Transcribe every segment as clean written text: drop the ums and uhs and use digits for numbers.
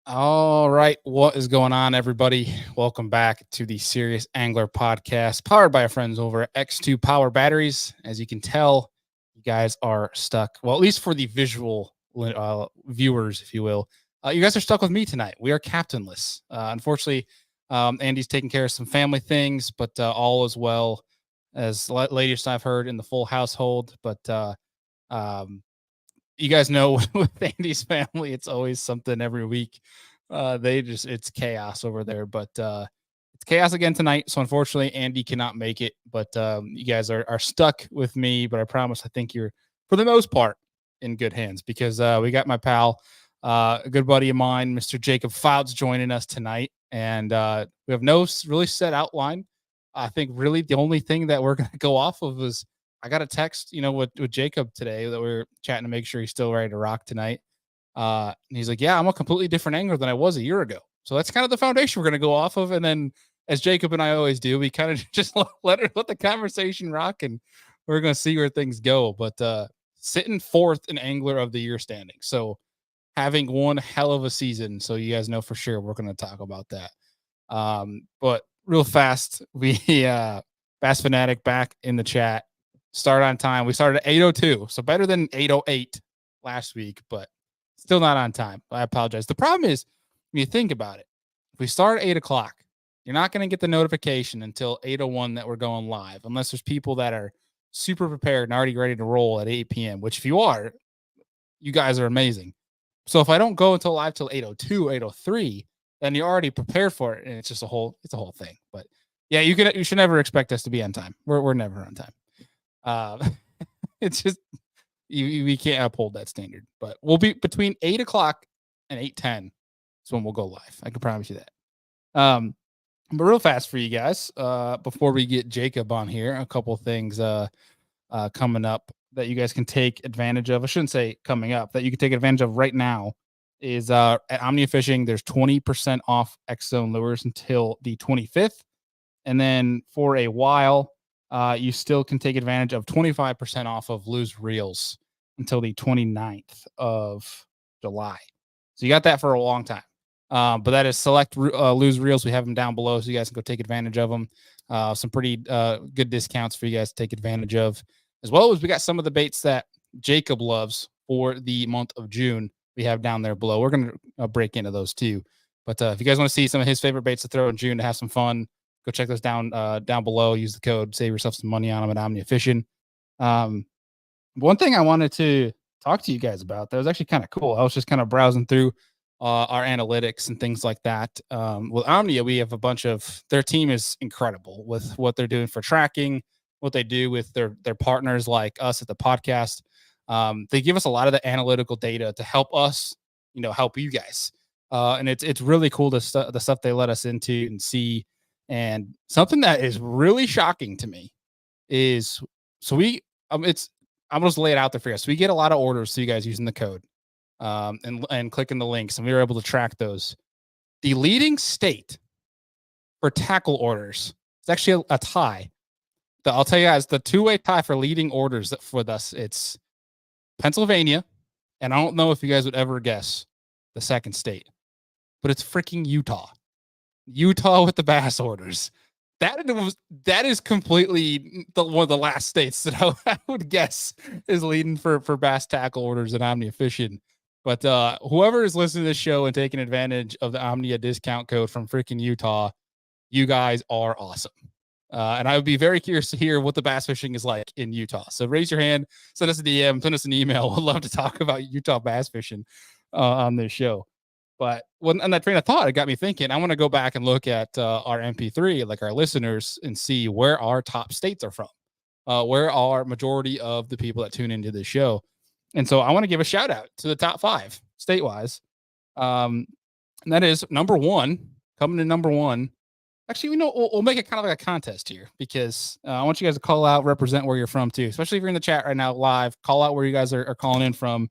All right, what is going on, everybody? Welcome back to the Serious Angler podcast, powered by our friends over at X2 Power Batteries. As you can tell, you guys are stuck. Well, at least for the visual viewers, if you will, you guys are stuck with me tonight. We are captainless. Unfortunately, Andy's taking care of some family things, but all is well, as latest I've heard in the full household. But um, you guys know with Andy's family, it's always something every week. It's chaos over there, but it's chaos again tonight. So unfortunately, Andy cannot make it, but you guys are stuck with me. But I promise, I think you're for the most part in good hands because we got my pal, a good buddy of mine, Mr. Jacob Foutz, joining us tonight, and we have no really set outline. I think really the only thing that we're going to go off of is I got a text, with Jacob today that we were chatting to make sure he's still ready to rock tonight. And he's like, "Yeah, I'm a completely different angler than I was a year ago." So that's kind of the foundation we're going to go off of. And then, as Jacob and I always do, we kind of just let the conversation rock, and we're going to see where things go. But sitting fourth in angler of the year standing, so having one hell of a season. So you guys know for sure we're going to talk about that. But real fast, we Bass Fanatic back in the chat. Start on time. We started at 8:02, so better than 8:08 last week, but still not on time. I apologize. The problem is, when you think about it, if we start at 8 o'clock, you're not going to get the notification until 8:01 that we're going live, unless there's people that are super prepared and already ready to roll at 8 p.m., which if you are, you guys are amazing. So if I don't go until live till 8:02, 8:03, then you're already prepared for it, and it's a whole thing. But yeah, you should never expect us to be on time. We're never on time. It's just we can't uphold that standard. But we'll be between 8 o'clock and 8:10 is when we'll go live. I can promise you that. But real fast for you guys, before we get Jacob on here, a couple things coming up that you guys can take advantage of. I shouldn't say coming up, that you can take advantage of right now is at Omnia Fishing. There's 20% off X Zone lures until the 25th. And then for a while, you still can take advantage of 25% off of loose reels until the 29th of July. So you got that for a long time. But that is select loose reels. We have them down below, so you guys can go take advantage of them. Some pretty good discounts for you guys to take advantage of, as well as we got some of the baits that Jacob loves for the month of June. We have down there below. We're going to break into those too. But if you guys want to see some of his favorite baits to throw in June to have some fun, go check those down below. Use the code, save yourself some money on them at Omnia Fishing. One thing I wanted to talk to you guys about that was actually kind of cool. I was just kind of browsing through our analytics and things like that. With Omnia, we have a bunch of their team is incredible with what they're doing for tracking, what they do with their partners like us at the podcast. They give us a lot of the analytical data to help us, help you guys. And it's really cool the stuff they let us into and see. And something that is really shocking to me is I'm just lay it out there for you. So we get a lot of orders to you guys using the code and clicking the links, and we were able to track those. The leading state for tackle orders, it's actually a tie. I'll tell you guys, the two-way tie for leading orders for us, it's Pennsylvania, and I don't know if you guys would ever guess the second state, but it's freaking Utah. Utah with the bass orders. That is completely one of the last states that I would guess is leading for bass tackle orders at Omnia Fishing. But whoever is listening to this show and taking advantage of the Omnia discount code from freaking Utah, you guys are awesome. And I would be very curious to hear what the bass fishing is like in Utah. So raise your hand, send us a DM, send us an email. We'd love to talk about Utah bass fishing on this show. But on that train of thought, it got me thinking, I want to go back and look at our MP3, like our listeners, and see where our top states are from, where our majority of the people that tune into the show. And so I want to give a shout out to the top 5 state-wise. And that is number 1, coming in number 1. Actually, we'll make it kind of like a contest here, because I want you guys to call out, represent where you're from too, especially if you're in the chat right now live. Call out where you guys are calling in from,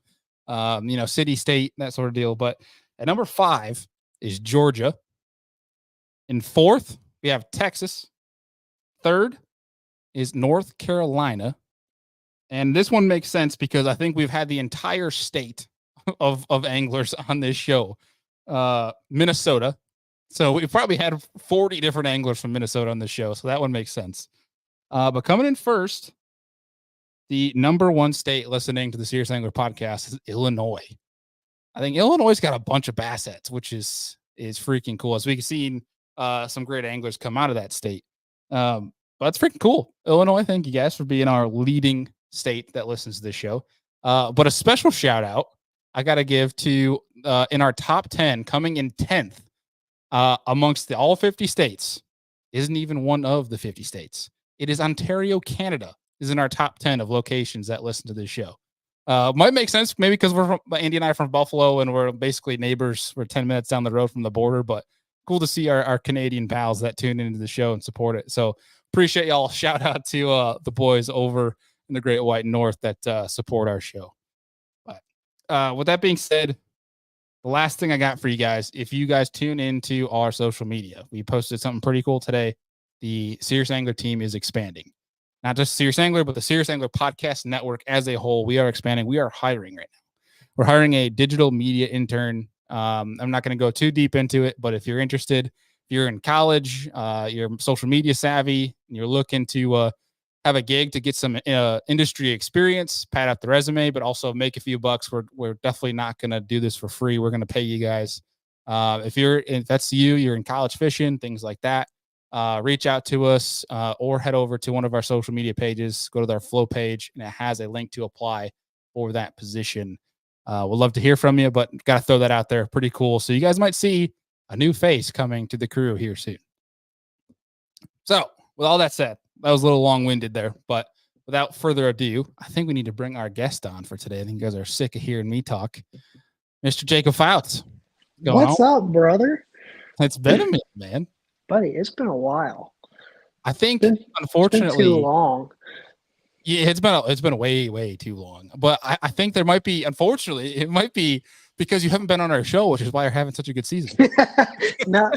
city, state, that sort of deal. But at number 5 is Georgia. In 4th, we have Texas. 3rd is North Carolina. And this one makes sense because I think we've had the entire state of anglers on this show. Minnesota. So we probably had 40 different anglers from Minnesota on the show. So that one makes sense. But coming in first, the number one state listening to the Serious Angler podcast is Illinois. I think Illinois got a bunch of bass heads, which is freaking cool. As we can see some great anglers come out of that state. But it's freaking cool. Illinois, thank you guys for being our leading state that listens to this show. But a special shout out I got to give to in our top 10, coming in 10th amongst all 50 states, isn't even one of the 50 states. It is Ontario, Canada, is in our top 10 of locations that listen to this show. Might make sense maybe because we're from Andy and I are from Buffalo and we're basically neighbors. We're 10 minutes down the road from the border, but cool to see our Canadian pals that tune into the show and support it. So appreciate y'all. Shout out to the boys over in the Great White North that support our show. But with that being said, the last thing I got for you guys, if you guys tune into our social media, we posted something pretty cool today. The Serious Angler team is expanding. Not just Serious Angler, but the Serious Angler podcast network as a whole. We are expanding. We are hiring right now. We're hiring a digital media intern. I'm not going to go too deep into it, but if you're interested, if you're in college, you're social media savvy, and you're looking to have a gig to get some industry experience, pad out the resume, but also make a few bucks, we're definitely not going to do this for free. We're going to pay you guys. If that's you, you're in college fishing, things like that. Reach out to us or head over to one of our social media pages, go to their flow page, and it has a link to apply for that position. We'd love to hear from you, but got to throw that out there. Pretty cool. So you guys might see a new face coming to the crew here soon. So with all that said, that was a little long-winded there, but without further ado, I think we need to bring our guest on for today. I think you guys are sick of hearing me talk. Mr. Jacob Foutz. What's up, brother? It's been a minute, man. Buddy, it's been a while. I think, unfortunately, it's been too long. Yeah, it's been way too long. But I think there might be, unfortunately, it might be because you haven't been on our show, which is why you're having such a good season. No.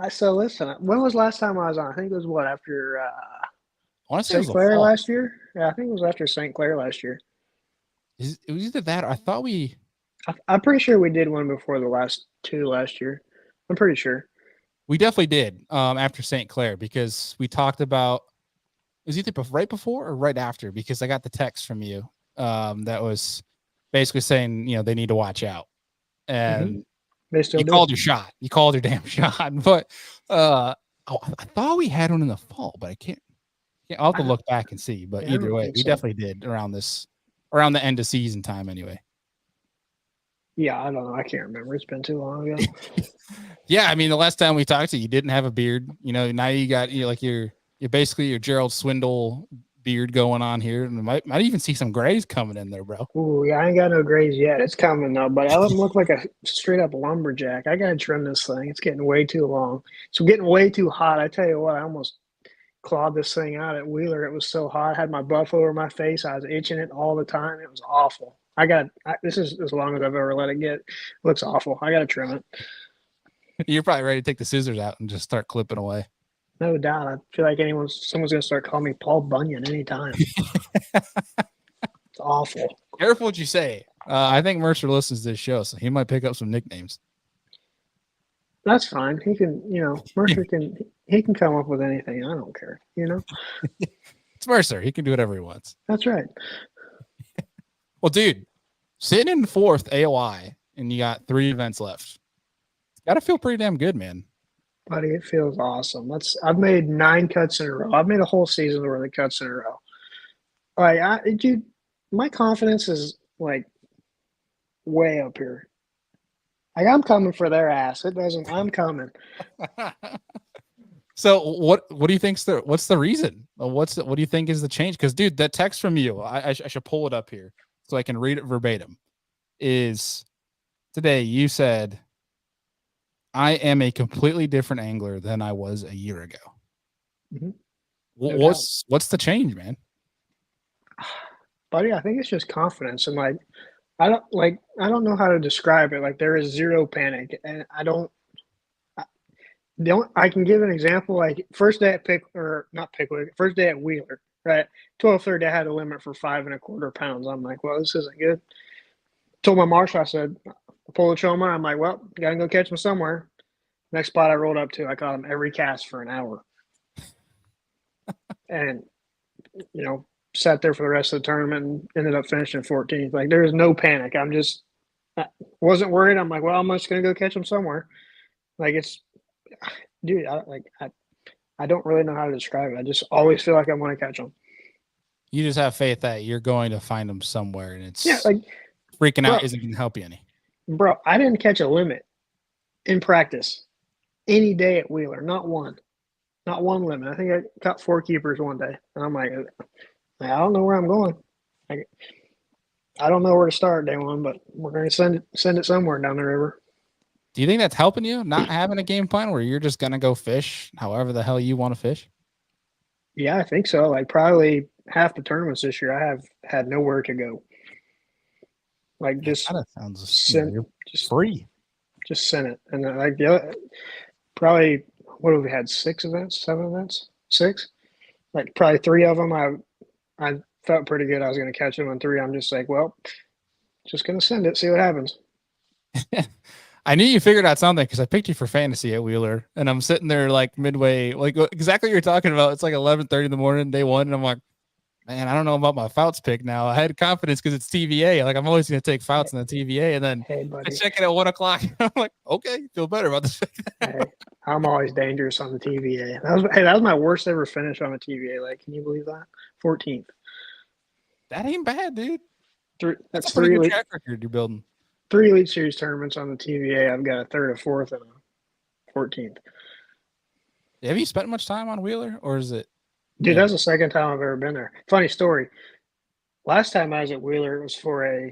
So listen, when was the last time I was on? I think it was after St. Clair last year? Yeah, I think it was after St. Clair last year. It was either that or I thought I'm pretty sure we did one before the last two last year. I'm pretty sure. We definitely did after St. Clair because we talked about it was either right before or right after because I got the text from you that was basically saying, they need to watch out. And you called your shot. You called your damn shot. But I thought we had one in the fall, but I can't. I'll have to look back and see. But either way, we definitely did around the end of season time anyway. Yeah, I don't know. I can't remember. It's been too long ago. Yeah, I mean, the last time we talked to you didn't have a beard. Now you got you're basically your Gerald Swindle beard going on here, and might even see some grays coming in there, bro. Ooh, yeah, I ain't got no grays yet. It's coming though, but I look like a straight up lumberjack. I gotta trim this thing. It's getting way too long. It's getting way too hot. I tell you what, I almost clawed this thing out at Wheeler. It was so hot. I had my buff over my face. I was itching it all the time. It was awful. This is as long as I've ever let it get. It looks awful. I gotta trim it. You're probably ready to take the scissors out and just start clipping away. No doubt. I feel like someone's gonna start calling me Paul Bunyan anytime. It's awful. Careful what you say. I think Mercer listens to this show, so he might pick up some nicknames. That's fine. He can, Mercer can come up with anything. I don't care. It's Mercer. He can do whatever he wants. That's right. Well, dude, sitting in fourth AOI, and you got 3 events left. Got to feel pretty damn good, man. Buddy, it feels awesome. I've made 9 cuts in a row. I've made a whole season worth of cuts in a row. All right, dude, my confidence is like way up here. Like I'm coming for their ass. I'm coming. So what do you think's what's the reason? What do you think is the change? Because dude, that text from you, I should pull it up here so I can read it verbatim. Is today you said, I am a completely different angler than I was a year ago. Mm-hmm. What's the change, man? Buddy, I think it's just confidence. And I don't know how to describe it. Like there is zero panic. And I can give an example. Like first day at first day at Wheeler, right? 12:30, I had a limit for 5 1/4 pounds. I'm like, well, this isn't good. Told my marshal, I said, pull the choma. I'm like, well, gotta go catch them somewhere. Next spot I rolled up to, I caught them every cast for an hour. And, sat there for the rest of the tournament and ended up finishing 14th. Like, there was no panic. I wasn't worried. I'm like, well, I'm just going to go catch them somewhere. Like, dude, I don't really know how to describe it. I just always feel like I want to catch them. You just have faith that you're going to find them somewhere, and it's freaking bro, out isn't going to help you any. Bro, I didn't catch a limit in practice any day at Wheeler. Not one limit. I think I caught 4 keepers one day. And I'm like, I don't know where I'm going. I don't know where to start day one, but we're going to send it somewhere down the river. Do you think that's helping you, not having a game plan where you're just going to go fish however the hell you want to fish? Yeah, I think so. Like, probably half the tournaments this year, I have had nowhere to go. Like, just free. Just send it. And like probably, what have we had? 6 events, 7 events, 6. Like, probably 3 of them I felt pretty good I was going to catch them, and 3 I'm just like, well, just going to send it, see what happens. I knew you figured out something because I picked you for fantasy at Wheeler, and I'm sitting there like midway, like exactly what you're talking about. It's like 11:30 in the morning, day 1, and I'm like, man, I don't know about my Foutz pick now. I had confidence because it's TVA. Like, I'm always going to take Foutz in the TVA, and then I check it at 1 o'clock. I'm like, okay, feel better about this pick. Hey, I'm always dangerous on the TVA. That was my worst ever finish on a TVA. Like, can you believe that? 14th. That ain't bad, dude. That's a pretty good track record you're building. 3 Elite Series tournaments on the TVA. I've got a 3rd, a 4th, and a 14th. Have you spent much time on Wheeler, or is it? Dude, that's the second time I've ever been there. Funny story. Last time I was at Wheeler, it was for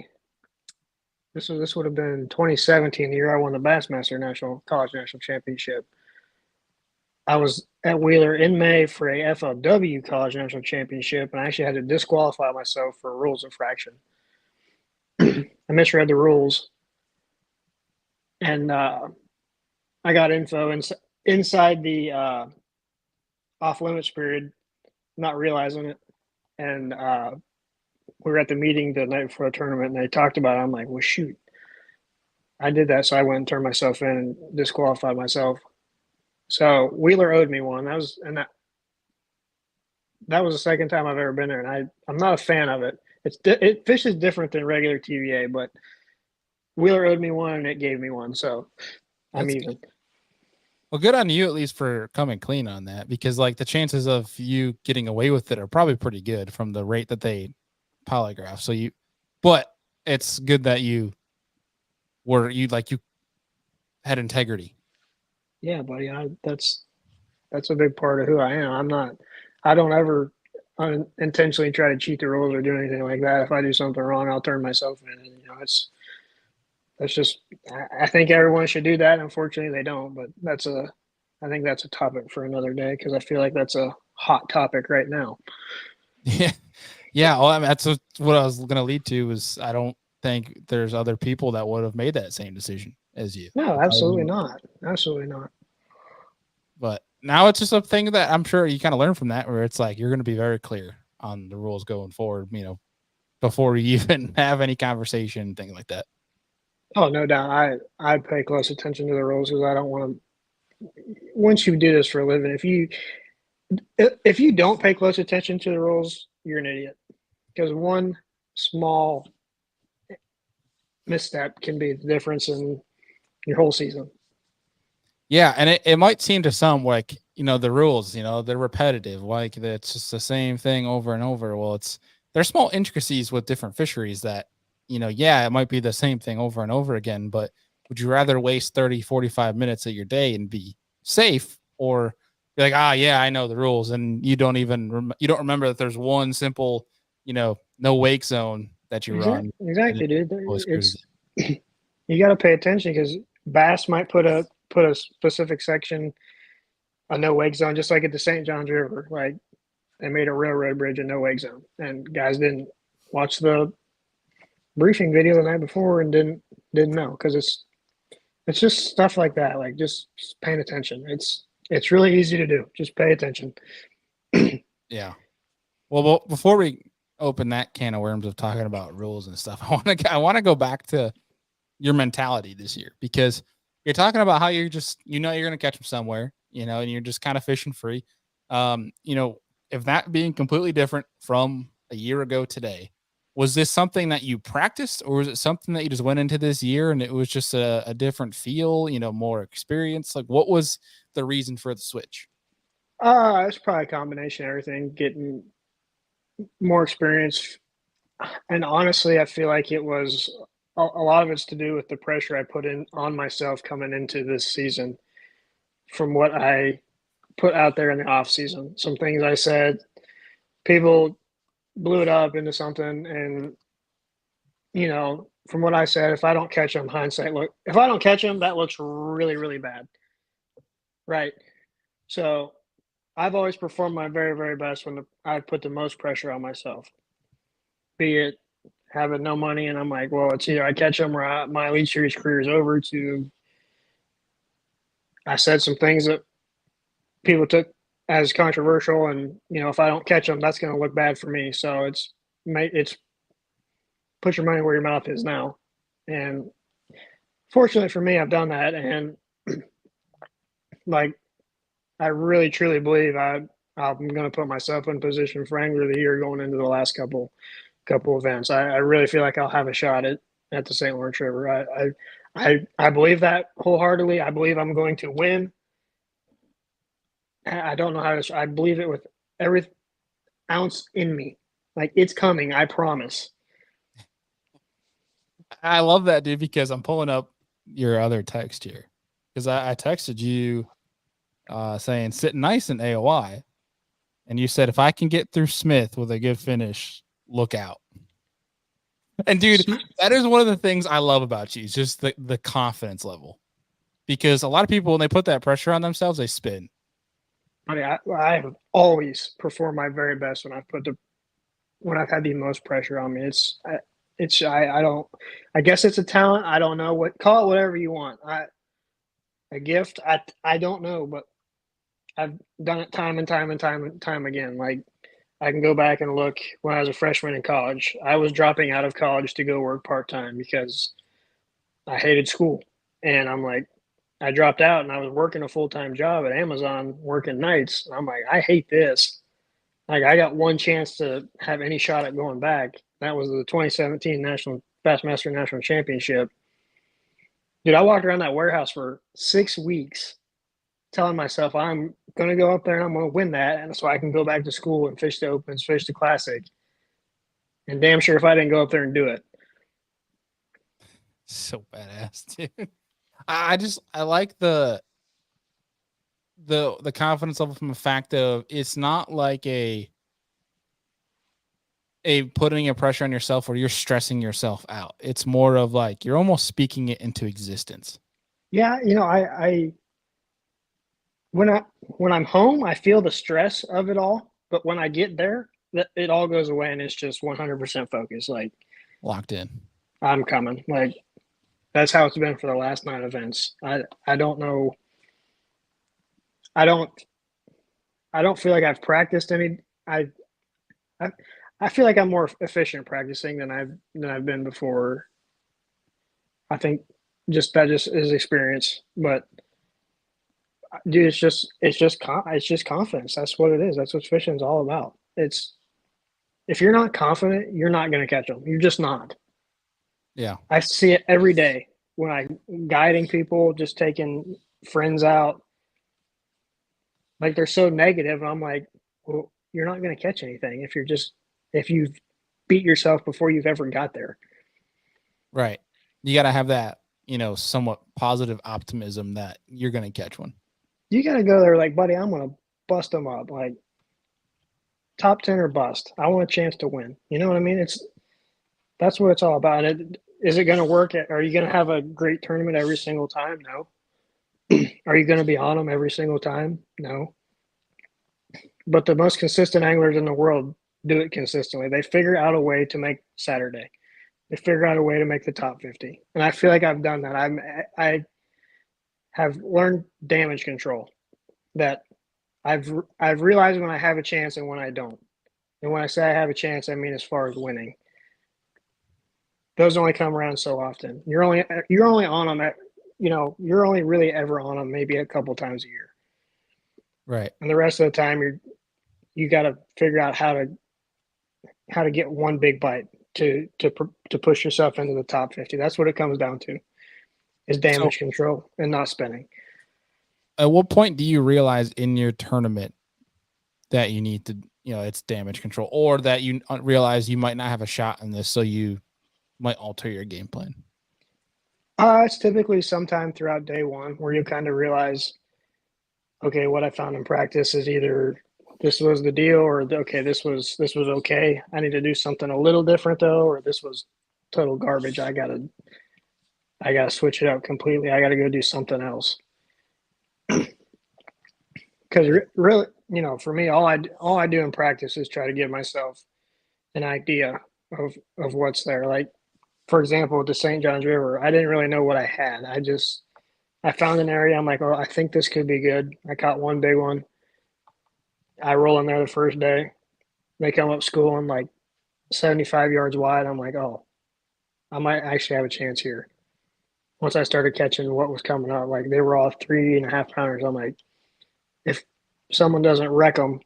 this would have been 2017, the year I won the Bassmaster College National Championship. I was at Wheeler in May for a FLW College National Championship, and I actually had to disqualify myself for rules infraction. I misread the rules, and I got info inside the off-limits period, not realizing it, and we were at the meeting the night before the tournament, and they talked about it. I'm like, well, shoot. I did that, so I went and turned myself in and disqualified myself. So Wheeler owed me one. That was the second time I've ever been there, and I'm not a fan of it. Fish is different than regular TVA, but Wheeler owed me one, and it gave me one, so I'm even. Well, good on you at least for coming clean on that, because like the chances of you getting away with it are probably pretty good from the rate that they polygraph. But it's good that you had integrity. Yeah, buddy. That's a big part of who I am. I don't ever unintentionally try to cheat the rules or do anything like that. If I do something wrong, I'll turn myself in. And, that's just, I think everyone should do that. Unfortunately, they don't, but I think that's a topic for another day, because I feel like that's a hot topic right now. Yeah. Yeah. Well, I mean, that's what I was going to lead to, is I don't think there's other people that would have made that same decision as you. No, absolutely not. Absolutely not. But now it's just a thing that I'm sure you kind of learn from that, where it's like you're going to be very clear on the rules going forward, before you even have any conversation, things like that. Oh, no doubt. I pay close attention to the rules, because I don't want to. Once you do this for a living, if you don't pay close attention to the rules, you're an idiot, because one small misstep can be the difference in your whole season. Yeah, and it might seem to some like, the rules, they're repetitive, like it's just the same thing over and over. Well, there's small intricacies with different fisheries that, it might be the same thing over and over again, but would you rather waste 30, 45 minutes of your day and be safe, or be like, yeah, I know the rules, and you don't remember that there's one simple, no wake zone that you run. Exactly, dude. You got to pay attention, because bass might put a specific section, a no wake zone, just like at the St. Johns River. Like, they made a railroad bridge a no wake zone, and guys didn't watch the briefing video the night before and didn't know, because it's just stuff like that. Like, just paying attention. It's really easy to do. Just pay attention. Yeah. Well, before we open that can of worms of talking about rules and stuff, I want to go back to your mentality this year? Because you're talking about how you're just, you're going to catch them somewhere, and you're just kind of fishing free. If that being completely different from a year ago today, was this something that you practiced, or was it something that you just went into this year and it was just a different feel, more experience? Like, what was the reason for the switch? It's probably a combination of everything, getting more experience. And honestly, I feel like it was a lot of it's to do with the pressure I put in on myself coming into this season from what I put out there in the off season. Some things I said, people blew it up into something. And, from what I said, if I don't catch them, if I don't catch them, that looks really, really bad. Right. So I've always performed my very, very best when I put the most pressure on myself, be it having no money and I'm like, well, it's either I catch them or my Elite Series career is over. To I said some things that people took as controversial, and if I don't catch them, that's going to look bad for me. So it's put your money where your mouth is now, and fortunately for me, I've done that, and like I really truly believe I'm going to put myself in position for Angler of the Year going into the last couple events. I really feel like I'll have a shot at the St. Lawrence River. I believe that wholeheartedly. I believe I'm going to win. I don't know how to. I believe it with every ounce in me. Like, it's coming. I promise. I love that, dude, because I'm pulling up your other text here, because I texted you saying sit nice in AOI, and you said if I can get through Smith with a good finish, look out. And dude, that is one of the things I love about you, is just the confidence level. Because a lot of people, when they put that pressure on themselves, they spin. I mean, I have always performed my very best when I've had the most pressure on me. I don't. I guess it's a talent. I don't know call it whatever you want. A gift. I don't know, but I've done it time and time and time and time again. Like, I can go back and look when I was a freshman in college. I was dropping out of college to go work part time because I hated school. And I'm like, I dropped out and I was working a full time job at Amazon working nights. And I'm like, I hate this. Like, I got one chance to have any shot at going back. That was the 2017 National Bassmaster National Championship. Dude, I walked around that warehouse for 6 weeks telling myself I'm going to go up there and I'm going to win that. And so I can go back to school and fish the Opens, fish the Classic. And damn sure if I didn't go up there and do it. So badass, dude. I like the confidence level from the fact of it's not like a putting a pressure on yourself where you're stressing yourself out. It's more of like you're almost speaking it into existence. Yeah, I when I'm home, I feel the stress of it all. But when I get there, it all goes away and it's just 100% focused. Like, Locked in. I'm coming. Like, that's how it's been for the last 9 events. I don't know. I don't I don't feel like I've practiced any. I I feel like I'm more efficient practicing than I've been before. I think that just is experience, but dude, it's just confidence. That's what it is. That's what fishing's all about. It's If you're not confident, you're not going to catch them. You're just not. Yeah. I see it every day when I'm guiding people, just taking friends out. Like, they're so negative, and I'm like, well, you're not going to catch anything if you've beat yourself before you've ever got there. Right. You got to have that, somewhat positive optimism that you're going to catch one. You got to go there like, buddy, I'm going to bust them up. Like, top 10 or bust. I want a chance to win. You know what I mean? That's what it's all about. Is it going to work? Are you going to have a great tournament every single time? No. Are you going to be on them every single time? No. But the most consistent anglers in the world do it consistently. They figure out a way to make Saturday. They figure out a way to make the top 50. And I feel like I've done that. I have learned damage control, that I've realized when I have a chance and when I don't. And when I say I have a chance, I mean as far as winning. Those only come around so often. You're only on them at, you're only really ever on them maybe a couple times a year, Right. and the rest of the time you got to figure out how to get one big bite to push yourself into the top 50. That's what it comes down to, is So damage control and not spinning. at what point do you realize in your tournament that you need to, it's damage control, or that you realize you might not have a shot in this, so you might alter your game plan? It's typically sometime throughout day one where you kind of realize, okay, what I found in practice is either this was the deal, or okay, this was okay. I need to do something a little different though, or this was total garbage. I gotta switch it up completely. I gotta go do something else. Because really, for me, all I do in practice is try to give myself an idea of what's there. Like, for example, with the St. Johns River, I didn't really know what I had. I found an area. I'm like, oh, I think this could be good. I caught one big one. I roll in there the first day. They come up schooling like 75 yards wide. I'm like, oh, I might actually have a chance here. Once I started catching what was coming up, like they were all 3.5 pounders. I'm like, if someone doesn't wreck them,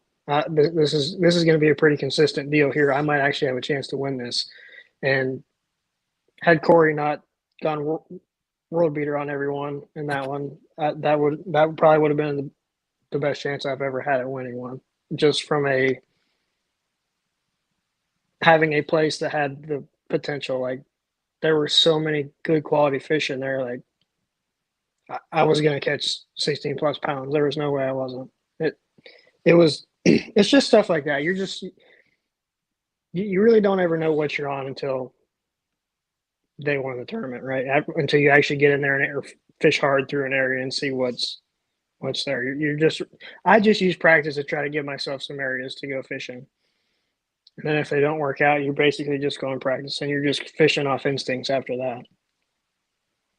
this is going to be a pretty consistent deal here. I might actually have a chance to win this. And had Corey not gone world beater on everyone in that one, that probably would have been the best chance I've ever had at winning one. Just from having a place that had the potential. Like, there were so many good quality fish in there. Like, I was going to catch 16 plus pounds. There was no way I wasn't. It was, it's just stuff like that. You really don't ever know what you're on until day one of the tournament, right? Until you actually get in there and fish hard through an area and see what's there. I just use practice to try to give myself some areas to go fishing. And then if they don't work out, you're basically just going practice, and you're just fishing off instincts after that.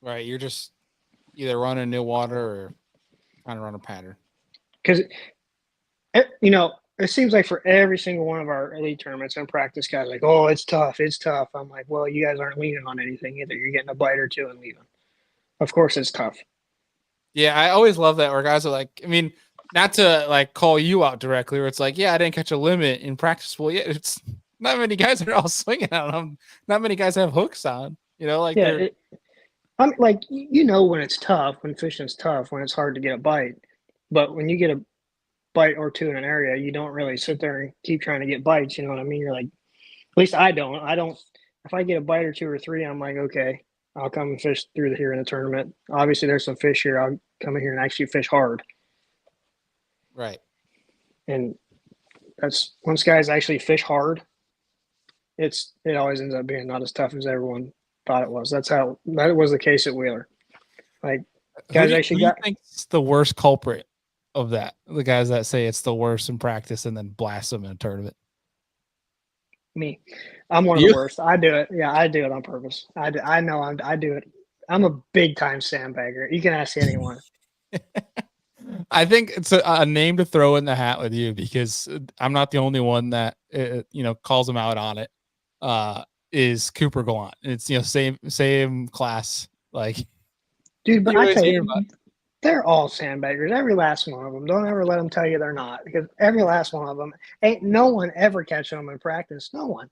Right. You're just either running new water or trying to run a pattern. Because, it seems like for every single one of our elite tournaments and practice guys, like, oh, it's tough. It's tough. I'm like, well, you guys aren't leaning on anything either. You're getting a bite or two and leaving. Of course it's tough. Yeah, I always love that where guys are like, I mean, not to like call you out directly, where it's like, yeah, I didn't catch a limit in practice. Well, yeah, it's not many guys are all swinging on them. Not many guys have hooks on. Like, yeah. I'm like, when it's tough, when fishing's tough, when it's hard to get a bite. But when you get a bite or two in an area, you don't really sit there and keep trying to get bites. You know what I mean? You're like, at least I don't. If I get a bite or two or three, I'm like, okay, I'll come and fish through here in the tournament. Obviously, there's some fish here. I'll come in here and actually fish hard. Right. And that's once guys actually fish hard, it always ends up being not as tough as everyone thought it was. That was the case at Wheeler. Like, guys who do you think's the worst culprit of that? The guys that say it's the worst in practice and then blast them in a tournament. Me. I'm one of the worst. I do it. Yeah, I do it on purpose. I know I do it. I'm a big time sandbagger. You can ask anyone. I think it's a name to throw in the hat with you, because I'm not the only one that calls him out on it. Is Cooper Gallant? It's same class, like, dude. But I tell you, they're all sandbaggers. Every last one of them. Don't ever let them tell you they're not, because every last one of them, ain't no one ever catching them in practice. No one.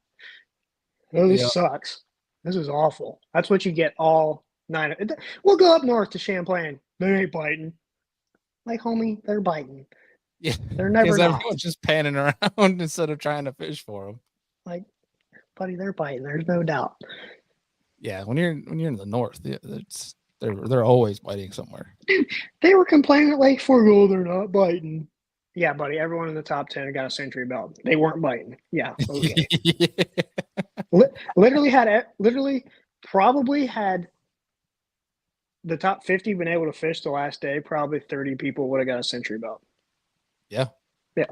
This sucks. This is awful. That's what you get all 9. We'll go up north to Champlain. They ain't biting. Like, homie, they're biting. Yeah, they're never not. Everyone's just panning around instead of trying to fish for them. Like, buddy, they're biting. There's no doubt. Yeah, when you're in the north, they're always biting somewhere. Dude, they were complaining at Lake Forgo they're not biting. Yeah, buddy, everyone in the top 10 got a century belt. They weren't biting. Yeah, okay. Literally probably had the top 50 been able to fish the last day, probably 30 people would have got a century belt. Yeah.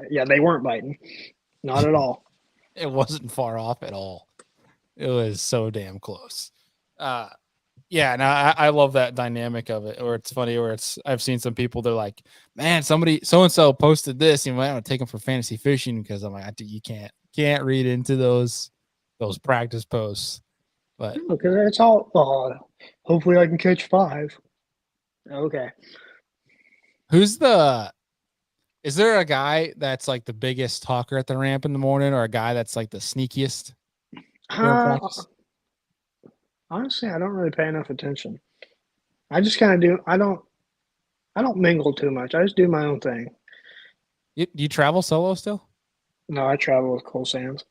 Yeah, they weren't biting. Not at all. It wasn't far off at all. It was so damn close. Yeah, and I love that dynamic of it. Or it's funny, where I've seen some people, they're like, man, somebody so and so posted this, you might want to take them for fantasy fishing, because I'm like, you can't read into those practice posts. But Because it's all, oh, hopefully I can catch 5. Okay. who's the is there a guy that's like the biggest talker at the ramp in the morning, or a guy that's like the sneakiest during Uh, practice? honestly, I don't really pay enough attention. I just kind of do. I don't mingle too much. I just do my own thing. Do you travel solo still? No, I travel with Cole Sands.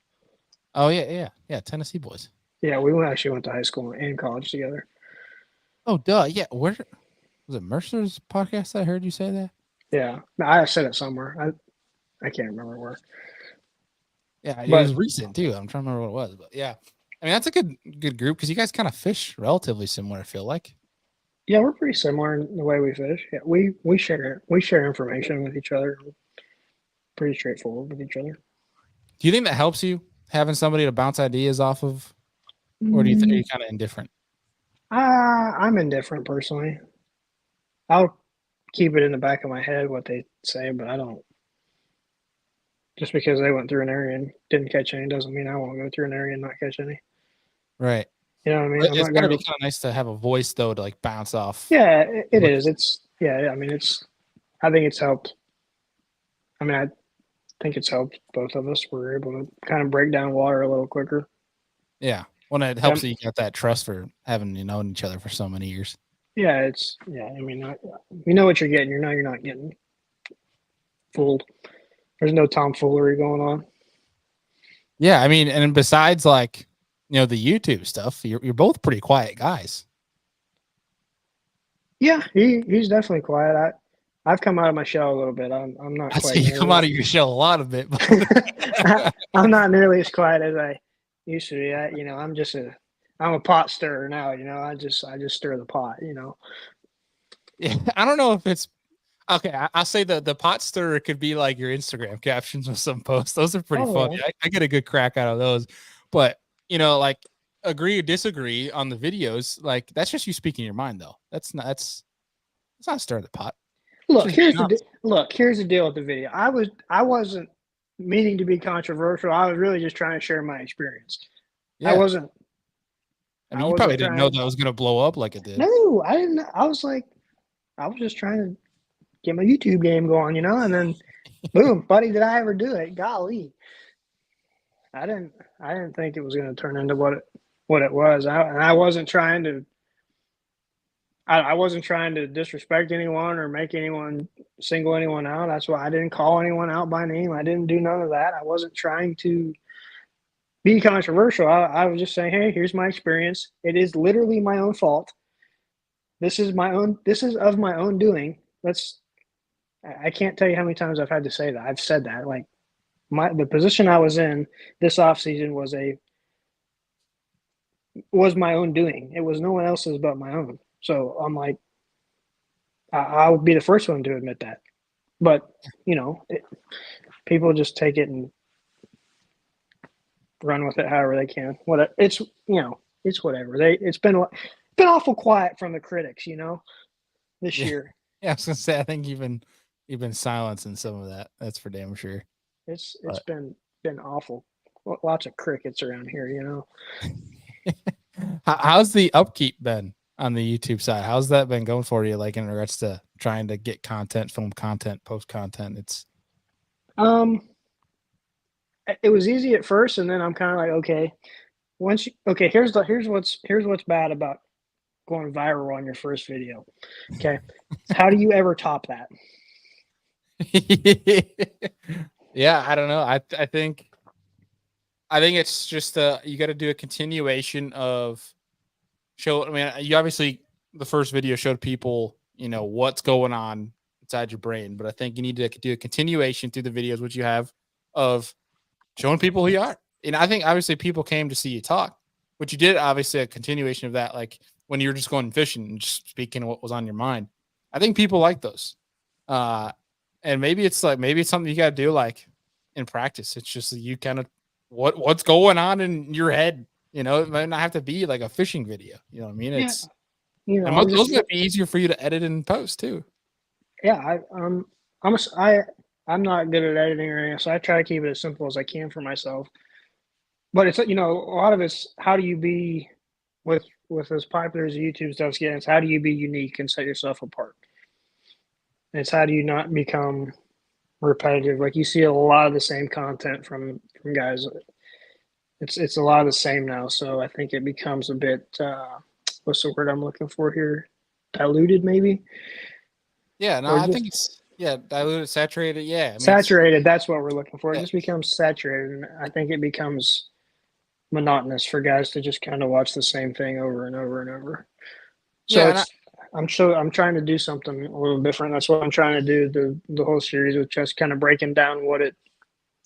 Oh yeah. Tennessee boys. Yeah, actually went to high school and college together. Oh duh, yeah. Where was it? Mercer's podcast? I heard you say that. Yeah, I said it somewhere. I can't remember where. Yeah, it was But recent too. I'm trying to remember what it was, but yeah. I mean, that's a good group because you guys kind of fish relatively similar. I feel like. yeah, we're pretty similar in the way we fish. Yeah, we share information with each other. Pretty straightforward with each other. Do you think that helps you having somebody to bounce ideas off of, or are Mm, you kind of indifferent? I'm indifferent personally. I'll keep it in the back of my head what they say, but I don't. Just because they went through an area and didn't catch any doesn't mean I won't go through an area and not catch any. Right. You know what I mean? I'm It's not got to gonna. be kind of nice to have a voice though to like bounce off. Yeah, it What is. It's yeah. I mean, it's. I think it's helped. I mean, I think it's helped both of us. We're able to kind of break down water a little quicker. Yeah. When it Yeah, helps that you got that trust for having known each other for so many years. yeah. It's yeah. I mean, you know what you're getting. You're not getting fooled. There's no tomfoolery going on. Yeah, I mean, and besides like the YouTube stuff, you're both pretty quiet guys. Yeah, he's definitely quiet. I've come out of my shell a little bit. I'm not I say quite you come nearly. out of your shell a lot of it, but I'm not nearly as quiet as I used to be. I'm a pot stirrer now. I just stir the pot. yeah, I don't know if it's okay. I'll say the pot stirrer could be like your Instagram captions with some posts. Those are pretty Oh funny. yeah, I get a good crack out of those, but like agree or disagree on the videos. Like that's just you speaking your mind, though. That's not stir the pot. It's just being honest. Here's the deal with the video. I wasn't meaning to be controversial. I was really just trying to share my experience. I Yeah, wasn't I I mean, you probably wasn't didn't know trying. that was gonna blow up like it did. No, I didn't. I was just trying to get my YouTube game going, and then boom, buddy, did I ever do it? Golly, I didn't. I didn't think it was going to turn into what it was. I wasn't trying to. I wasn't trying to disrespect anyone or make anyone single anyone out. That's why I didn't call anyone out by name. I didn't do none of that. I wasn't trying to be controversial. I was just saying, hey, here's my experience. It is literally my own fault. This is my own. This is of my own doing. I can't tell you how many times I've had to say that. I've said that. Like the position I was in this offseason was my own doing. It was no one else's but my own. So I'm like, I would be the first one to admit that. But people just take it and run with it however they can. It's whatever. It's been awful quiet from the critics, this Yeah, year. yeah. I was gonna say, I think you've been silencing some of that. That's for damn sure. It's But been awful. Lots of crickets around here, how's the upkeep been on the YouTube side? How's that been going for you? Like in regards to trying to get content, film content, post content. It's Um, it was easy at first, and then I'm kind of like, okay, here's what's bad about going viral on your first video. Okay, how do you ever top that? yeah. I don't know. I think it's just you got to do a continuation of show. I mean, you obviously the first video showed people what's going on inside your brain, but I think you need to do a continuation through the videos which you have of showing people who you are. And I think obviously people came to see you talk, but you did obviously a continuation of that, like when you were just going fishing and just speaking what was on your mind. I think people like those. Uh, and maybe it's something you got to do like in practice. It's just you kind of what's going on in your head. It might not have to be like a fishing video. You know what I mean? Yeah, And I'm those just might be easier for you to edit and post too. yeah. I'm a, I I'm not good at editing or anything, so I try to keep it as simple as I can for myself. But it's a lot of it's how do you be? with as popular as YouTube stuff's getting, it's how do you be unique and set yourself apart? It's how do you not become repetitive? Like you see a lot of the same content from guys. It's a lot of the same now. So I think it becomes a bit what's the word I'm looking for here? Diluted, maybe. Yeah, no, Or I just think it's diluted, saturated. Yeah, I mean it's saturated. That's what we're looking for. It yeah, just becomes saturated, and I think it becomes monotonous for guys to just kind of watch the same thing over and over and over. So yeah, and I, I'm trying to do something a little different. That's what I'm trying to do the whole series with just kind of breaking down what it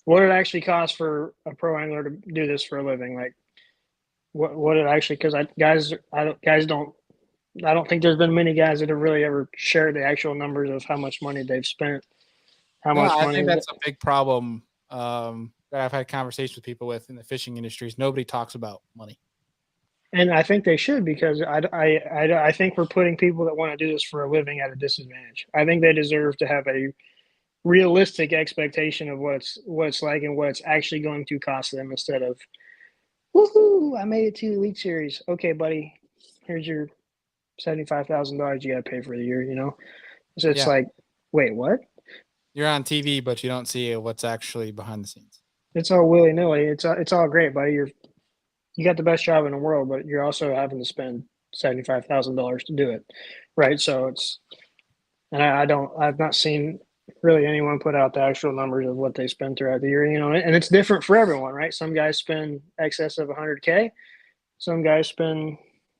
actually costs for a pro angler to do this for a living. Like what it actually because I don't think there's been many guys that have really ever shared the actual numbers of how much money they've spent, how no, much I money think that's a big problem that I've had conversations with people with in the fishing industries. Nobody talks about money. and I think they should because I think we're putting people that want to do this for a living at a disadvantage. I think they deserve to have a realistic expectation of what it's like and what it's actually going to cost them instead of woohoo, I made it to Elite Series. Okay, buddy, here's your $75,000 you got to pay for the year. You know, so it's Yeah, like, wait, what? you're on TV, but you don't see what's actually behind the scenes. It's all willy nilly. It's all great, buddy. You got the best job in the world, but you're also having to spend $75,000 to do it, right? So it's and I've not seen really anyone put out the actual numbers of what they spend throughout the year, you know, and it's different for everyone, right? Some guys spend excess of 100K. Some guys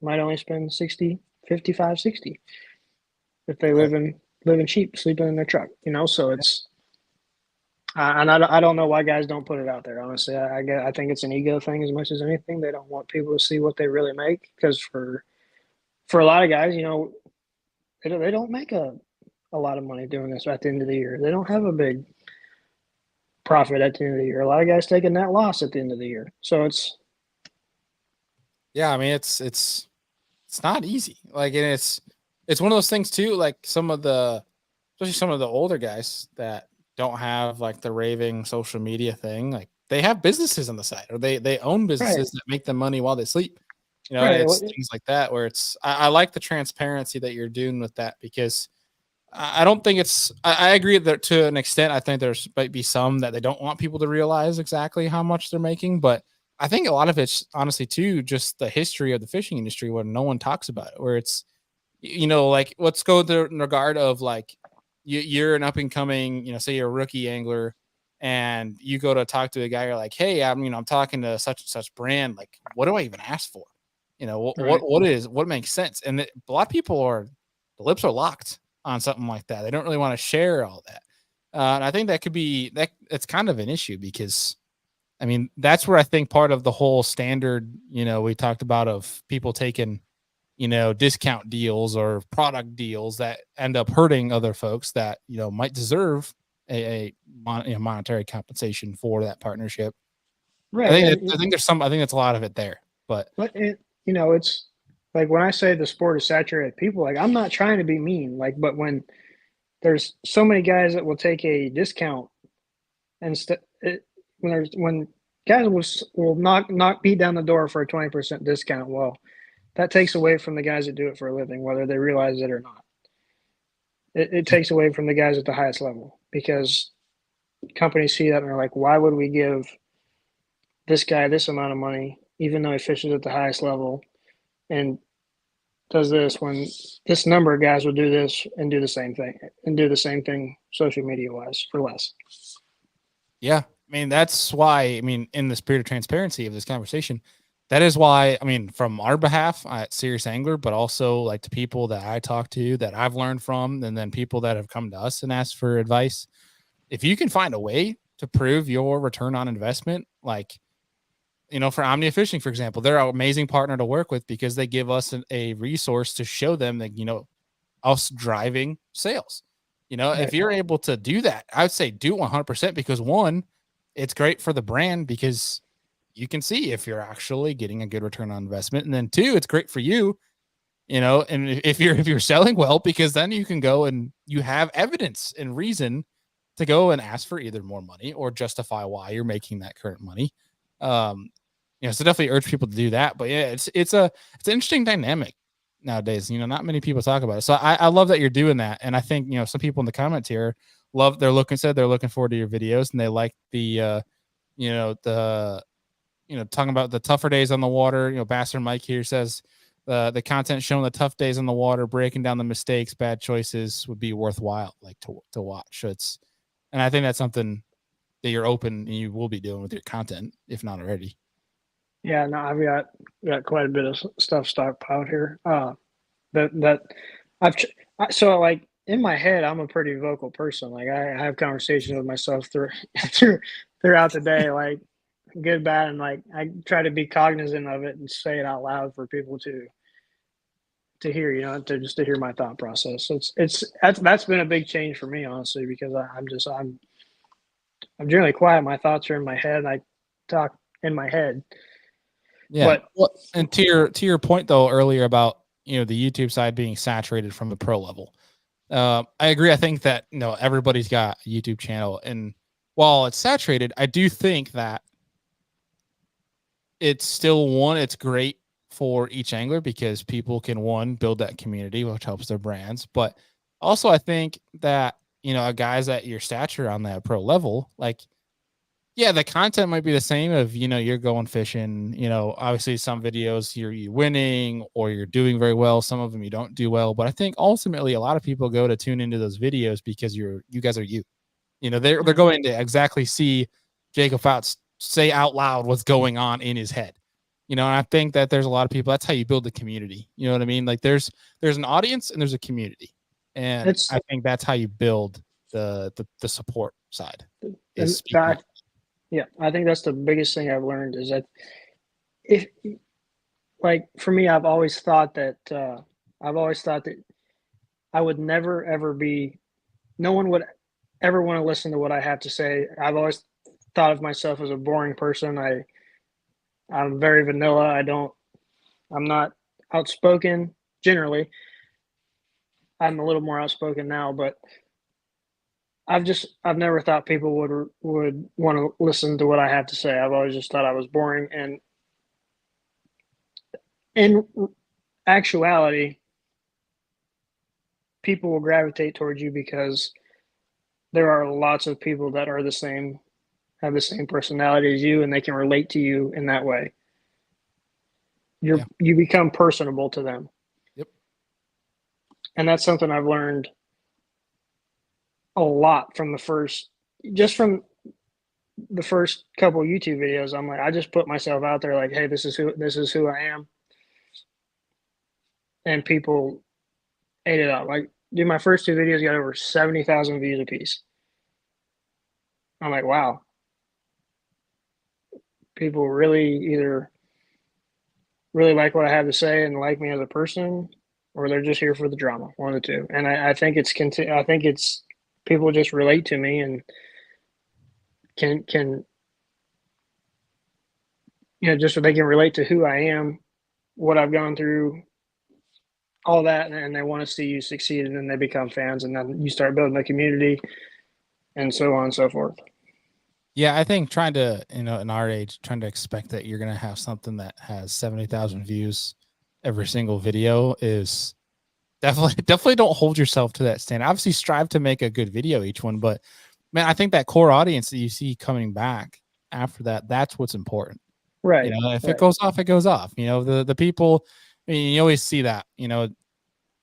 might only spend 60, 55, 60 if they Right. live in cheap, sleeping in their truck, you know. So it's and I don't know why guys don't put it out there. Honestly, I think it's an ego thing as much as anything. They don't want people to see what they really make because for a lot of guys, you know, they don't make a lot of money doing this at the end of the year. They don't have a big profit at the end of the year. A lot of guys take a net loss at the end of the year. So Yeah, I mean it's not easy. Like, and it's one of those things too. Like especially some of the older guys that don't have like the raving social media thing. Like they have businesses on the side, or they own right, businesses that make them money while they sleep. You know, and right. it's things like that where I like the transparency that you're doing with that because I don't think I agree that to an extent. I think there's might be some that they don't want people to realize exactly how much they're making, but I think a lot of it's honestly too just the history of the fishing industry where no one talks about it. Where it's like let's go in regard of like you're an up and coming, say you're a rookie angler, and you go to talk to a guy. You're like, hey, I'm talking to such and such brand. Like, what do I even ask for? Right. What makes sense? And a lot of people the lips are locked on something like that. They don't really want to share all that. And I think that could be that it's kind of an issue because I mean, that's where I think part of the whole standard, we talked about of people taking, discount deals or product deals that end up hurting other folks that, might deserve monetary compensation for that partnership. Right. I think that's a lot of it there, but But it's like when I say the sport is saturated with people, like I'm not trying to be mean, like, but when there's so many guys that will take a discount and when guys will knock beat down the door for a 20% discount, well, that takes away from the guys that do it for a living, whether they realize it or not. It takes away from the guys at the highest level because companies see that and they're like, why would we give this guy this amount of money, even though he fishes at the highest level and does this when this number of guys will do this and do the same thing social media wise for less. yeah, I mean, that's why, in the spirit of transparency of this conversation, that is why, from our behalf at Serious Angler, but also like to people that I talk to that I've learned from, and then people that have come to us and asked for advice. If you can find a way to prove your return on investment, like, for Omnia Fishing, for example, they're an amazing partner to work with because they give us a resource to show them that, us driving sales. Right. If you're able to do that, I would say do 100% because one, it's great for the brand because you can see if you're actually getting a good return on investment. And then two, it's great for you, and if you're selling well, because then you can go and you have evidence and reason to go and ask for either more money or justify why you're making that current money. Um, So definitely urge people to do that. But yeah, it's an interesting dynamic nowadays. Not many people talk about it. So I love that you're doing that. And I think, some people in the comments here they're looking forward to your videos, and they like the the talking about the tougher days on the water. Bastard Mike here says the content showing the tough days on the water, breaking down the mistakes, bad choices would be worthwhile, like to watch. So and I think that's something that you're open and you will be doing with your content, if not already. Yeah, no, I've got quite a bit of stuff stockpiled here. That I've so like in my head, I'm a pretty vocal person. Like I have conversations with myself through throughout the day, like good, bad, and like I try to be cognizant of it and say it out loud for people to hear, to hear my thought process. So that's been a big change for me, honestly, because I'm generally quiet. My thoughts are in my head. I talk in my head, Yeah. but Well, and to your point though earlier about the YouTube side being saturated from the pro level, I agree. I think that everybody's got a YouTube channel, and while it's saturated, I do think that it's still it's great for each angler because people can build that community, which helps their brands. But also, I think that guys at your stature on that pro level, like, yeah, the content might be the same of you're going fishing. Obviously some videos you're winning or you're doing very well. Some of them you don't do well. But I think ultimately a lot of people go to tune into those videos because you guys are you. They're going to exactly see Jacob Foutz say out loud what's going on in his head. And I think that there's a lot of people. That's how you build the community. You know what I mean? Like there's an audience and there's a community, and it's I think that's how you build the support side. in Is speaking up. fact, yeah, I think that's the biggest thing I've learned is that if like for me, I've always thought that I would never ever be. No one would ever want to listen to what I have to say. I've always thought of myself as a boring person. I'm very vanilla. I'm not outspoken generally. I'm a little more outspoken now, but I've never thought people would want to listen to what I have to say. I've always just thought I was boring, and in actuality, people will gravitate towards you because there are lots of people that are have the same personality as you, and they can relate to you in that way. You become personable to them. Yep. And that's something I've learned a lot from from the first couple YouTube videos. I'm like, I just put myself out there like, hey, this is who I am. And people ate it up. Like, dude, my first two videos got over 70,000 views a piece. I'm like, wow. People either really like what I have to say and like me as a person, or they're just here for the drama, one of the two. And I think it's people just relate to me and can just so they can relate to who I am, what I've gone through, all that, and they want to see you succeed, and then they become fans, and then you start building a community, and so on and so forth. Yeah, I think trying to, in our age, trying to expect that you're going to have something that has 70,000 views every single video is definitely don't hold yourself to that standard. Obviously strive to make a good video each one, but man, I think that core audience that you see coming back after that, that's what's important. Right. If right. it goes off, it goes off. The people, I mean, you always see that,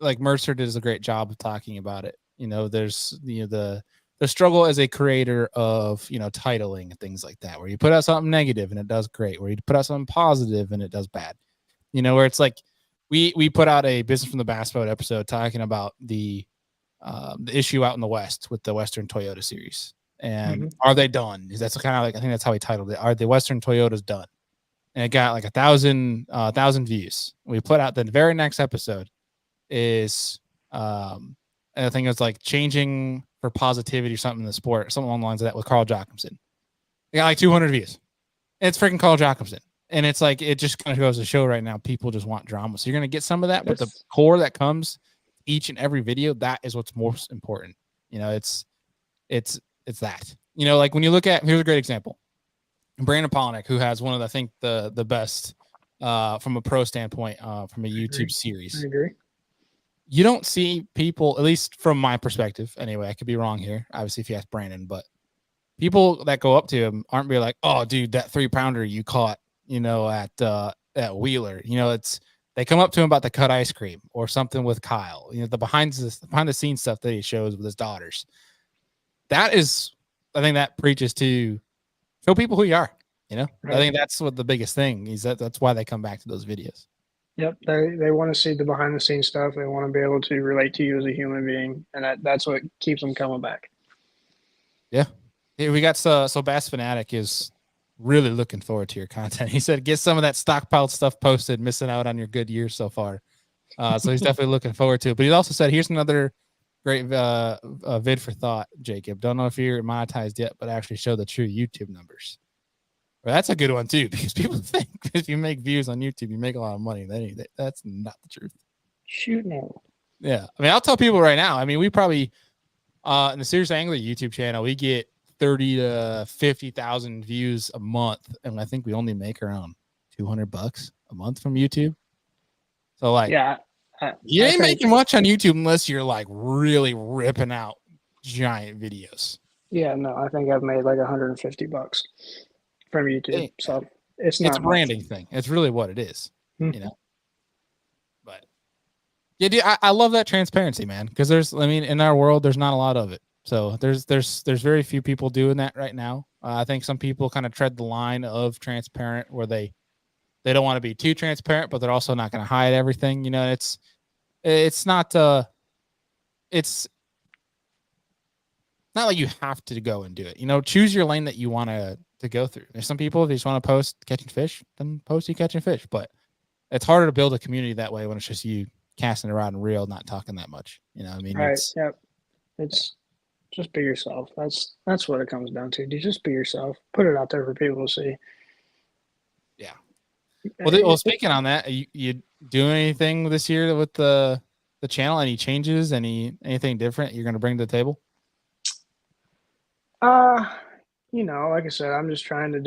like Mercer does a great job of talking about it. There's the struggle as a creator of titling and things like that, where you put out something negative and it does great, where you put out something positive and it does bad. Where it's like we put out a Business from the Bass Boat episode talking about the issue out in the West with the Western Toyota series, and are they done? That's kind of like, I think that's how he titled it. Are the Western Toyotas done? And it got like 1,000 views. We put out the very next episode is I think it was like changing for positivity or something in the sport, something along the lines of that with Carl Jacobson. They got like 200 views. It's freaking Carl Jacobson. And it's like, it just kind of goes to show right now, people just want drama. So you're going to get some of that, but the core that comes each and every video, that is what's most important. It's that, like when you look at, here's a great example. Brandon Polnick, who has one of the, I think the best from a pro standpoint from a I YouTube agree. I series. agree. You don't see people, at least from my perspective, anyway. I could be wrong here. Obviously, if you ask Brandon, but people that go up to him aren't be like, "Oh, dude, that 3-pounder you caught, at Wheeler." It's they come up to him about the cut ice cream or something with Kyle. The behind the scenes stuff that he shows with his daughters. That is, I think that preaches to show people who you are. I Right. think that's what the biggest thing is. That's why they come back to those videos. Yep. They want to see the behind the scenes stuff. They want to be able to relate to you as a human being, and that's what keeps them coming back. Yeah. Here we got so Bass Fanatic is really looking forward to your content. He said, get some of that stockpiled stuff posted, missing out on your good year so far. So he's definitely looking forward to it. But he also said, here's another great vid for thought, Jacob. Don't know if you're monetized yet, but actually show the true YouTube numbers. Well, that's a good one too, because people think if you make views on YouTube, you make a lot of money. That's not the truth. Shoot no. Yeah. I mean, I'll tell people right now. I mean, we probably in the Serious Angler YouTube channel, we get 30 to 50,000 views a month, and I think we only make around $200 a month from YouTube. So Yeah. you ain't making much on YouTube unless you're like really ripping out giant videos. Yeah, no, I think I've made like $150 from YouTube. So it's not a branding thing. It's really what it is, But yeah, dude, I love that transparency, man. Because in our world, there's not a lot of it. So there's very few people doing that right now. I think some people kind of tread the line of transparent where they don't want to be too transparent, but they're also not going to hide everything. It's not it's not like you have to go and do it. Choose your lane that you want to go through. There's some people, if you just want to post catching fish, then post you catching fish. But it's harder to build a community that way when it's just you casting a rod and reel, not talking that much. I mean, right. Yep. It's just be yourself. That's what it comes down to. You just be yourself. Put it out there for people to see. Yeah. Well, speaking on that, you doing anything this year with the channel? Any changes? Anything different you're going to bring to the table? Like I said, I'm just trying to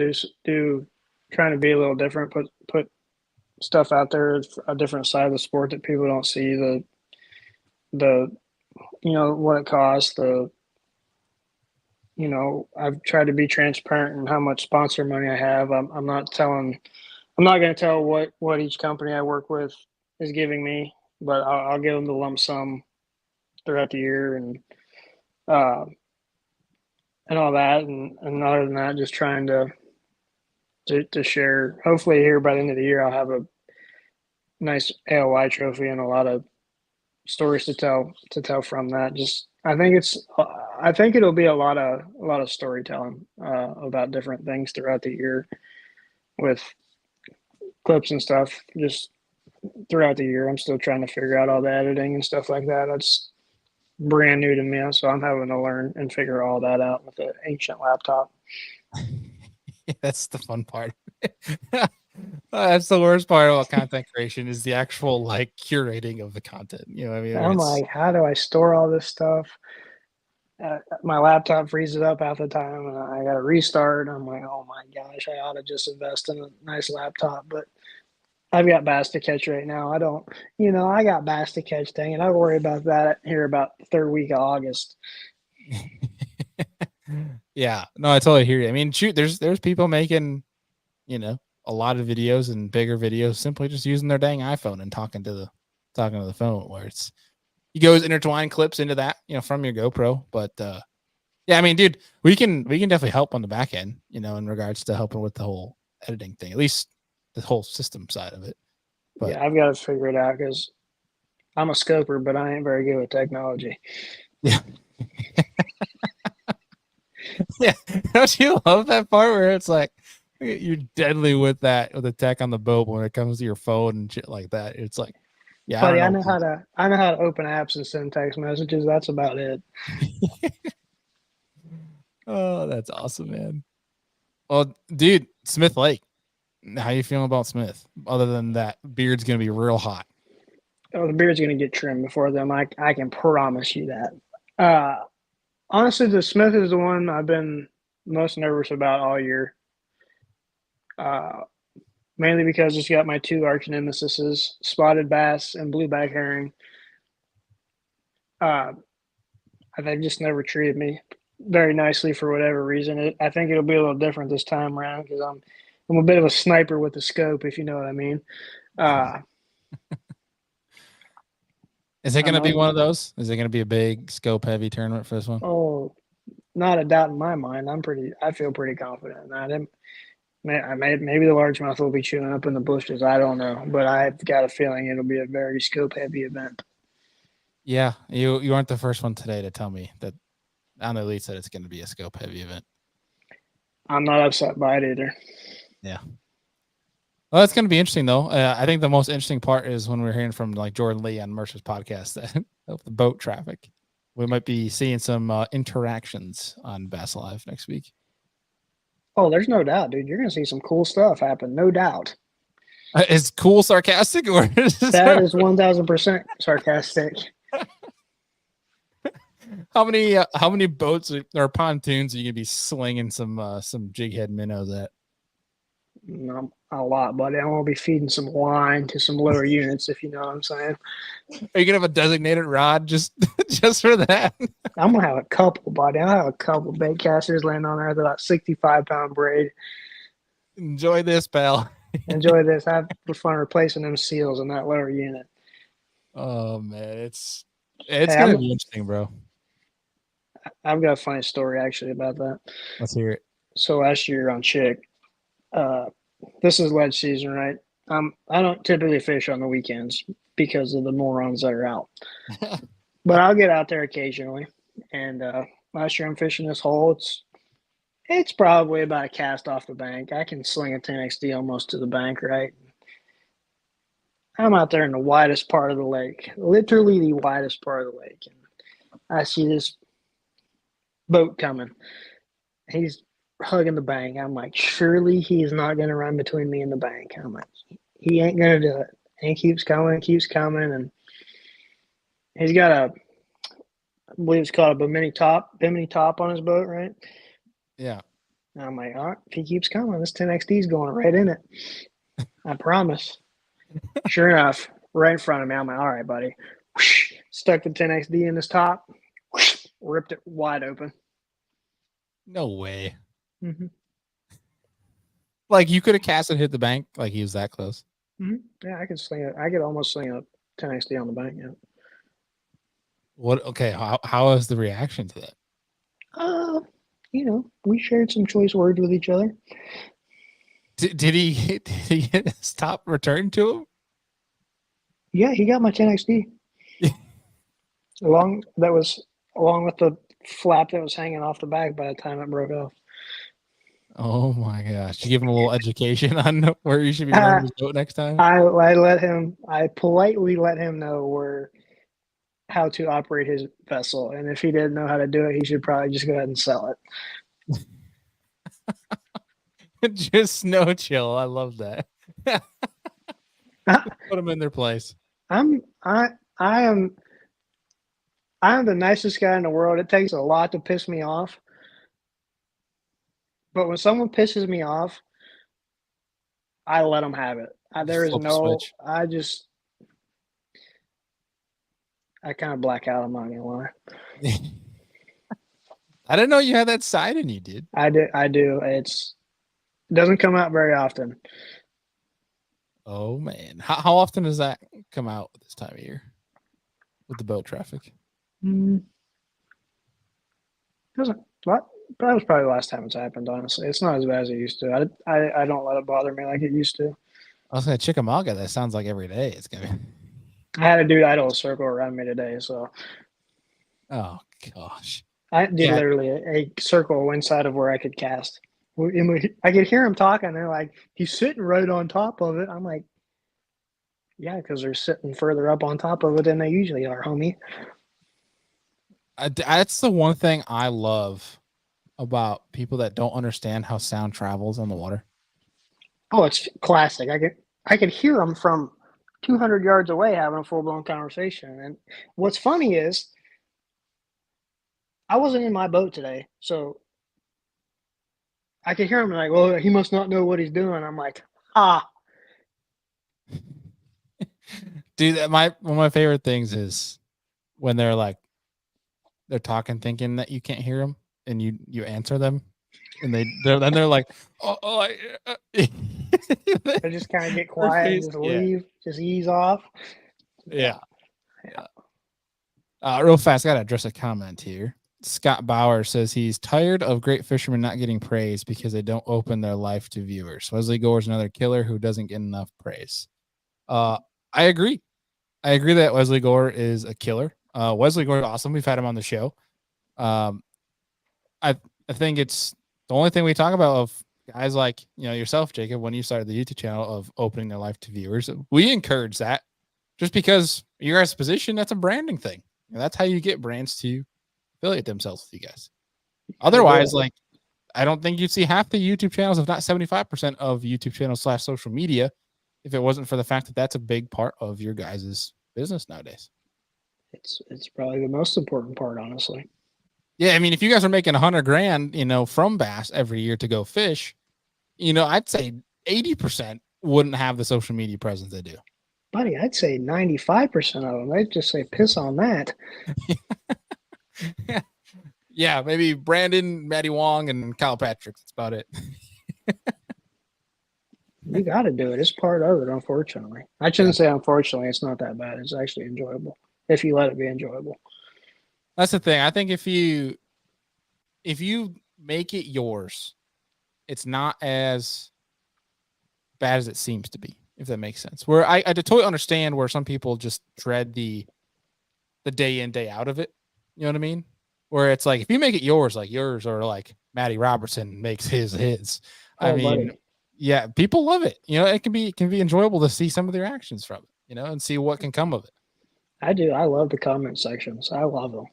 trying to be a little different. Put stuff out there, a different side of the sport that people don't see. The what it costs. I've tried to be transparent in how much sponsor money I have. I'm not going to tell what each company I work with is giving me, but I'll give them the lump sum throughout the year and all that. And other than that, just trying to share. Hopefully, here by the end of the year, I'll have a nice AOI trophy and a lot of stories to tell from that. Just I think it'll be a lot of storytelling about different things throughout the year with clips and stuff. Just throughout the year, I'm still trying to figure out all the editing and stuff like that. That's brand new to me, so I'm having to learn and figure all that out with an ancient laptop. Yeah, that's the fun part. That's the worst part about content creation is the actual curating of the content. I mean, I'm like, how do I store all this stuff? My laptop freezes up half the time, and I got to restart. I'm like, oh my gosh, I ought to just invest in a nice laptop, but I've got bass to catch right now. I don't, I got bass to catch thing, and I worry about that here about the third week of August. Yeah, no, I totally hear you. I mean, shoot, there's people making, a lot of videos and bigger videos simply just using their dang iPhone and talking to the phone, where you go intertwine clips into that, from your GoPro. But yeah, I mean, dude, we can definitely help on the back end, in regards to helping with the whole editing thing, at least the whole system side of it. But yeah, I've got to figure it out because I'm a scoper, but I ain't very good with technology. Yeah. Yeah. Don't you love that part where it's like you're deadly with the tech on the boat when it comes to your phone and shit like that? It's like, yeah, buddy, I know how to open apps and send text messages. That's about it. Oh, that's awesome, man. Well, dude, Smith Lake, how you feeling about Smith? Other than that, beard's gonna be real hot. Oh, the beard's gonna get trimmed before them. I can promise you that. Honestly, the Smith is the one I've been most nervous about all year. Mainly because it's got my two arch nemesises, spotted bass and blueback herring. They've just never treated me very nicely for whatever reason. I think it'll be a little different this time around because I'm a bit of a sniper with the scope, if you know what I mean. Is it going to be I'm one of those? Is it going to be a big scope heavy tournament for this one? Oh, not a doubt in my mind. I feel pretty confident in that. Maybe the largemouth will be chewing up in the bushes. I don't know, but I've got a feeling it'll be a very scope heavy event. Yeah, you aren't the first one today to tell me that on the Elite said it's going to be a scope heavy event. I'm not upset by it either. Yeah. Well, that's going to be interesting, though. I think the most interesting part is when we're hearing from like Jordan Lee on Mercer's podcast of the boat traffic. We might be seeing some interactions on Bass Live next week. Oh, there's no doubt, dude. You're going to see some cool stuff happen, no doubt. Is cool sarcastic or that is 1,000% sarcastic? How many boats or pontoons are you gonna be slinging some jig head minnows at? No, a lot, buddy. I'm gonna be feeding some wine to some lower units, if you know what I'm saying. Are you gonna have a designated rod just for that? I'm gonna have a couple, buddy. I'll have a couple bait casters laying on there with about 65-pound braid. Enjoy this, pal. Enjoy this. Have fun replacing them seals in that lower unit. Oh man, it's gonna be interesting, bro. I've got a funny story actually about that. Let's hear it. So last year on Chick, this is ledge season, right? I don't typically fish on the weekends because of the morons that are out. But I'll get out there occasionally. And last year I'm fishing this hole. It's probably about a cast off the bank. I can sling a 10XD almost to the bank, right? I'm out there in the widest part of the lake, literally the widest part of the lake. And I see this boat coming. He's hugging the bank. I'm like, surely he's not going to run between me and the bank. I'm like, he ain't going to do it. And he keeps coming, and he's got I believe it's called a bimini top on his boat, right? Yeah. And I'm like, all right, if he keeps coming, this 10XD is going right in it. I promise. Sure enough, right in front of me, I'm like, all right, buddy. Whoosh, stuck the 10XD in his top, whoosh, ripped it wide open. No way. Mm-hmm. Like you could have cast and hit the bank, like he was that close. Mm-hmm. Yeah, I could sling it. I could almost sling a 10XD on the bank. Yeah. What? Okay, how is the reaction to that? We shared some choice words with each other. Did he get his top returned to him? Yeah, he got my 10XD. along with the flap that was hanging off the back by the time it broke off. Oh my gosh! You give him a little education on where you should be running his boat next time. I politely let him know how to operate his vessel, and if he didn't know how to do it, he should probably just go ahead and sell it. Just no chill. I love that. Put them in their place. I am the nicest guy in the world. It takes a lot to piss me off. But when someone pisses me off, I let them have it. There is no, I kind of black out. I'm not going to lie. I didn't know you had that side in you, dude. I do. It doesn't come out very often. Oh man. How often does that come out this time of year with the boat traffic? Doesn't what? That was probably the last time it's happened, honestly. It's not as bad as it used to. I don't let it bother me like it used to. I was going to Chickamauga. That sounds like every day it's going to be. I had a dude idle a circle around me today, so. Oh, gosh. I did literally a circle inside of where I could cast. I could hear him talking. They're like, he's sitting right on top of it. I'm like, yeah, because they're sitting further up on top of it than they usually are, homie. That's the one thing I love about people that don't understand how sound travels on the water. Oh, it's classic. I could hear them from 200 yards away having a full-blown conversation. And what's funny is I wasn't in my boat today, so I can hear him like, well, he must not know what he's doing. I'm like, ah. Dude, one of my favorite things is when they're talking, thinking that you can't hear them, and you answer them, and they're like, I just kind of get quiet and just leave, just ease off. Yeah. Real fast, gotta address a comment here. Scott Bauer says he's tired of great fishermen not getting praise because they don't open their life to viewers. Wesley Gore's another killer who doesn't get enough praise. I agree. I agree that Wesley Gore is a killer. Wesley Gore is awesome. We've had him on the show. I think it's the only thing we talk about of guys like yourself, Jacob, when you started the YouTube channel of opening their life to viewers. We encourage that just because your guys' position, that's a branding thing. That's how you get brands to affiliate themselves with you guys. Otherwise, I don't think you'd see half the YouTube channels, if not 75% of YouTube channels / social media, if it wasn't for the fact that that's a big part of your guys' business nowadays. It's probably the most important part, honestly. Yeah, I mean, if you guys are making $100,000, from bass every year to go fish, I'd say 80% wouldn't have the social media presence they do. Buddy, I'd say 95% of them. They'd just say piss on that. Yeah, maybe Brandon, Matty Wong, and Kyle Patrick. That's about it. You got to do it. It's part of it, unfortunately. I shouldn't say unfortunately. It's not that bad. It's actually enjoyable if you let it be enjoyable. That's the thing. I think if you make it yours, it's not as bad as it seems to be, if that makes sense. Where I totally understand where some people just dread the day in, day out of it. You know what I mean? Where it's like, if you make it yours, like yours, or like Matty Robertson makes his. I mean, buddy. Yeah, people love it. It can be enjoyable to see some of the reactions from it, and see what can come of it. I do. I love the comment sections. I love them.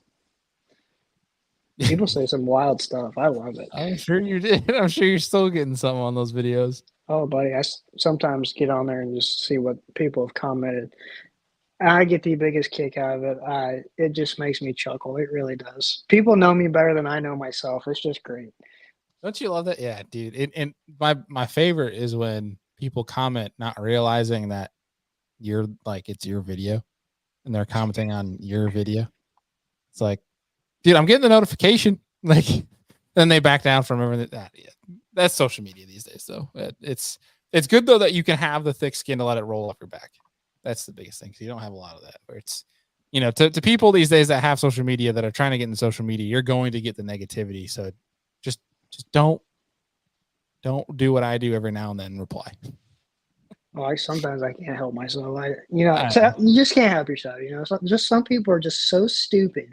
People say some wild stuff. I love it. I'm sure you did. I'm sure you're still getting some on those videos. Oh, buddy, I sometimes get on there and just see what people have commented. I get the biggest kick out of it. It just makes me chuckle. It really does. People know me better than I know myself. It's just great. Don't you love that? Yeah, dude. And my favorite is when people comment not realizing that it's your video, and they're commenting on your video. It's like, dude, I'm getting the notification. Then they back down from everything. Yeah, that's social media these days, though. It's good though that you can have the thick skin to let it roll off your back. That's the biggest thing. So you don't have a lot of that. Where it's, to people these days that have social media that are trying to get into social media, you're going to get the negativity. So just don't do what I do every now and then. Reply. Well, sometimes I can't help myself. You just can't help yourself. Just some people are just so stupid.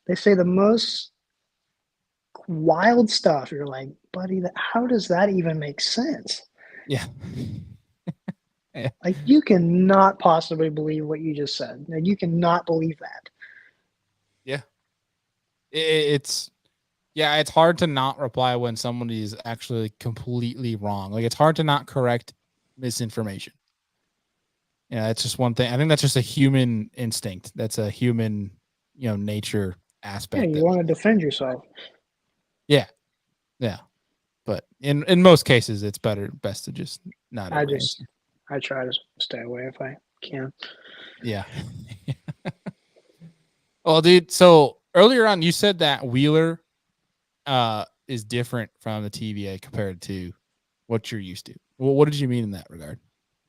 They say the most wild stuff. You're like, buddy, how does that even make sense? Yeah. Yeah. Like, you cannot possibly believe what you just said. You cannot believe that. Yeah. It's hard to not reply when somebody is actually completely wrong. It's hard to not correct misinformation. It's just one thing. I think that's just a human instinct. That's a human, nature aspect. Yeah, you want to defend yourself. Yeah. Yeah. But in most cases, it's best to just not. I try to stay away if I can. Yeah. Well, dude, so earlier on, you said that Wheeler is different from the TVA compared to what you're used to. Well, what did you mean in that regard?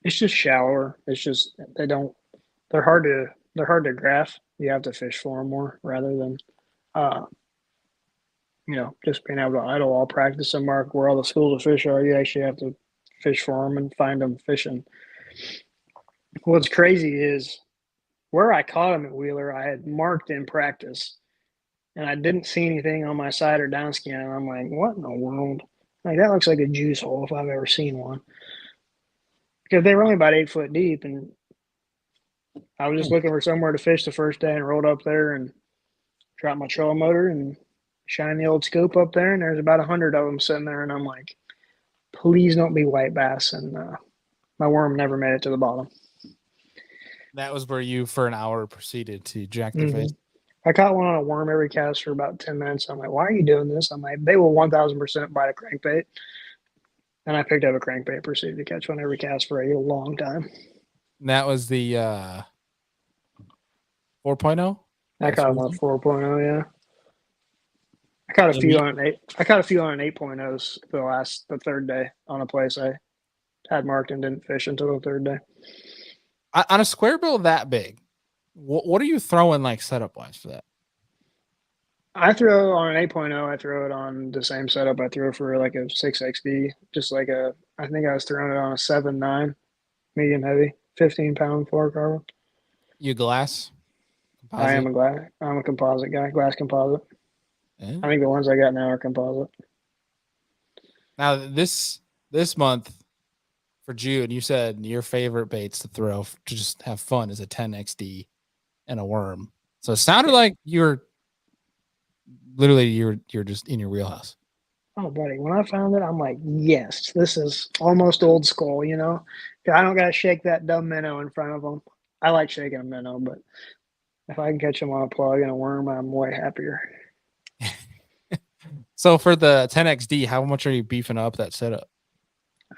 It's just shallower. It's just they're hard to graph. You have to fish for them more rather than just being able to idle all practice and mark where all the schools of fish are. You actually have to fish for them and find them fishing. What's crazy is where I caught them at Wheeler, I had marked in practice, and I didn't see anything on my side or down skin. And I'm like, what in the world? Like, that looks like a juice hole if I've ever seen one. Because they were only about 8 foot deep, and I was just looking for somewhere to fish the first day and rolled up there and dropped my trolling motor and shined the old scoop up there, and there's about 100 of them sitting there, and I'm like, please don't be white bass. And my worm never made it to the bottom. That was where you, for an hour, proceeded to jack their face. I caught one on a worm every cast for about 10 minutes. I'm like, why are you doing this? I'm like, they will 1000% bite a crankbait. And I picked up a crankbait, proceeded to catch one every cast for a long time. And that was the 4.0? I caught him on a 4.0, yeah. I caught a few on an 8. I caught a few on an 8.0s the third day on a place I had marked and didn't fish until the third day. On a square bill that big, what are you throwing like setup wise for that? I throw on an 8.0. I throw it on the same setup I throw for like a 6XD. Just like I think I was throwing it on a 7.9 medium heavy, 15-pound fluorocarbon. You glass? Composite? I'm a composite guy, glass composite. Yeah. I think the ones I got now are composite. Now this month for June, you said your favorite baits to throw to just have fun is a 10XD and a worm. So it sounded like you're just in your wheelhouse. Oh, buddy, when I found it, I'm like, yes, this is almost old school, you know? I don't got to shake that dumb minnow in front of them. I like shaking a minnow, but if I can catch them on a plug and a worm, I'm way happier. So for the 10XD, how much are you beefing up that setup?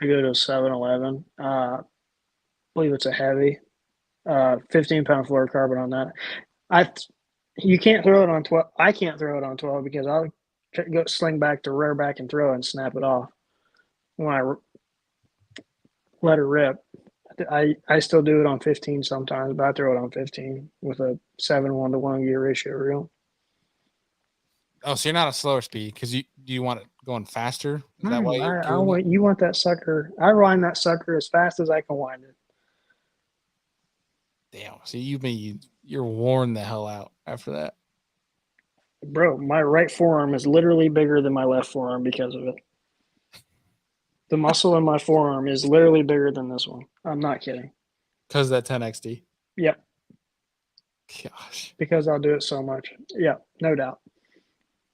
I go to a 7-Eleven. I believe it's a heavy, 15-pound fluorocarbon on that. You can't throw it on 12. I can't throw it on 12 because I'll go sling back to rear back and throw it and snap it off. When I let her rip, I still do it on 15 sometimes, but I throw it on 15 with a 7:1 gear ratio reel. Oh, so you're not a slower speed because you want it going faster? Is that why you want that sucker? I wind that sucker as fast as I can wind it. Damn. So you're worn the hell out after that. Bro, my right forearm is literally bigger than my left forearm because of it. The muscle in my forearm is literally bigger than this one. I'm not kidding. Because of that 10XD? Yep. Gosh. Because I'll do it so much. Yeah, no doubt.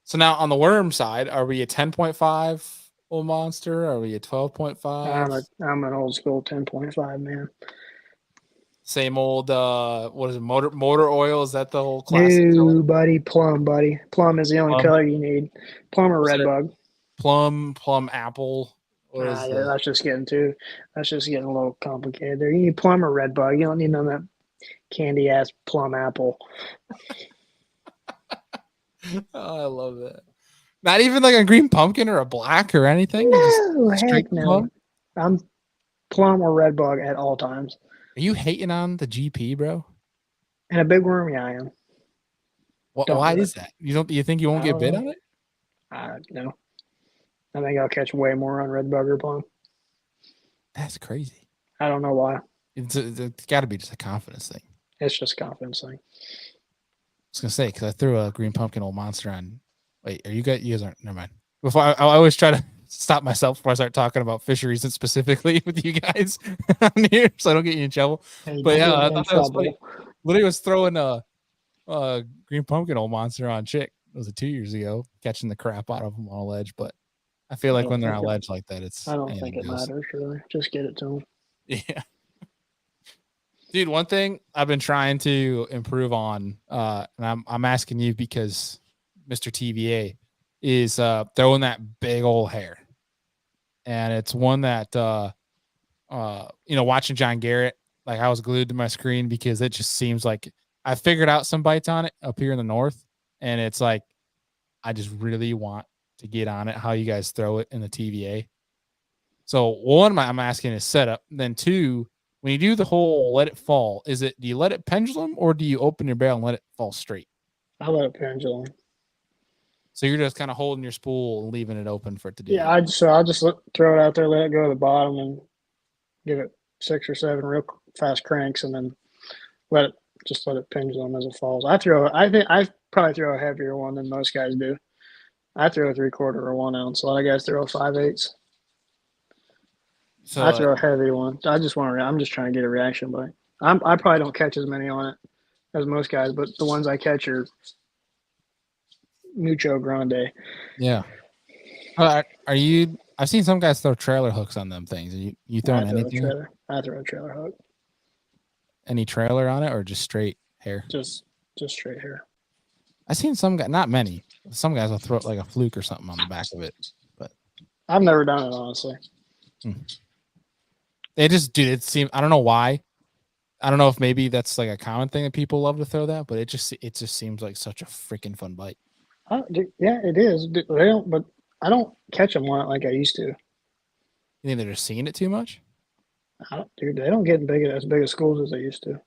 So now on the worm side, are we a 10.5 old monster? Are we a 12.5? I'm an old school 10.5 man. Same old what is it, motor oil? Is that the whole classic? No, buddy, plum, buddy. Plum is the only color you need. Plum or red bug. Plum, apple. Yeah, that's just getting a little complicated there. You need plum or red bug. You don't need none of that candy ass plum apple. Oh, I love that. Not even like a green pumpkin or a black or anything. No, heck no. Plum? I'm plum or red bug at all times. Are you hating on the GP, bro? And a big worm, yeah, I am. Why is that? You think you won't get bit on it? No. I think I'll catch way more on red bug or plum. That's crazy. I don't know why. It's got to be just a confidence thing. It's just a confidence thing. I was gonna say because I threw a green pumpkin old monster on. Wait, are you guys aren't? Never mind. Before I always try to stop myself before I start talking about fisheries and specifically with you guys on here, so I don't get you in trouble. Hey, but yeah, I thought that was funny. Literally was throwing a green pumpkin old monster on chick. Was it 2 years ago? Catching the crap out of them on a ledge, but I feel like when they're on a ledge like that, I don't think it matters really. Just get it to them. Yeah. Dude, one thing I've been trying to improve on, and I'm asking you because Mr. TVA is throwing that big old hair. And it's one that watching John Garrett, like I was glued to my screen because it just seems like I figured out some bites on it up here in the north. And it's like I just really want to get on it, how you guys throw it in the TVA. So one, I'm asking is setup. Then two, when you do the whole let it fall, do you let it pendulum or do you open your bail and let it fall straight? I let it pendulum. So you're just kind of holding your spool and leaving it open for it to do. Yeah, I'll just throw it out there, let it go to the bottom, and give it 6 or 7 real fast cranks, and then let it pendulum as it falls. I probably throw a heavier one than most guys do. I throw a 3/4 or 1 ounce. A lot of guys throw a 5/8. So I throw a heavy one. I'm just trying to get a reaction bite. I probably don't catch as many on it as most guys, but the ones I catch are mucho grande. Yeah. Are you? I've seen some guys throw trailer hooks on them things. Are you throwing anything? I throw a trailer hook. Any trailer on it or just straight hair? Just straight hair. I've seen some guys, not many. Some guys will throw it like a fluke or something on the back of it, but I've never done it, honestly. they just, dude, it seems, I don't know why. I don't know if maybe that's like a common thing that people love to throw that, but it just seems like such a freaking fun bite. Yeah, it is. They don't, but I don't catch them on it like I used to. You think they're just seeing it too much? Dude, they don't get as big as schools as they used to.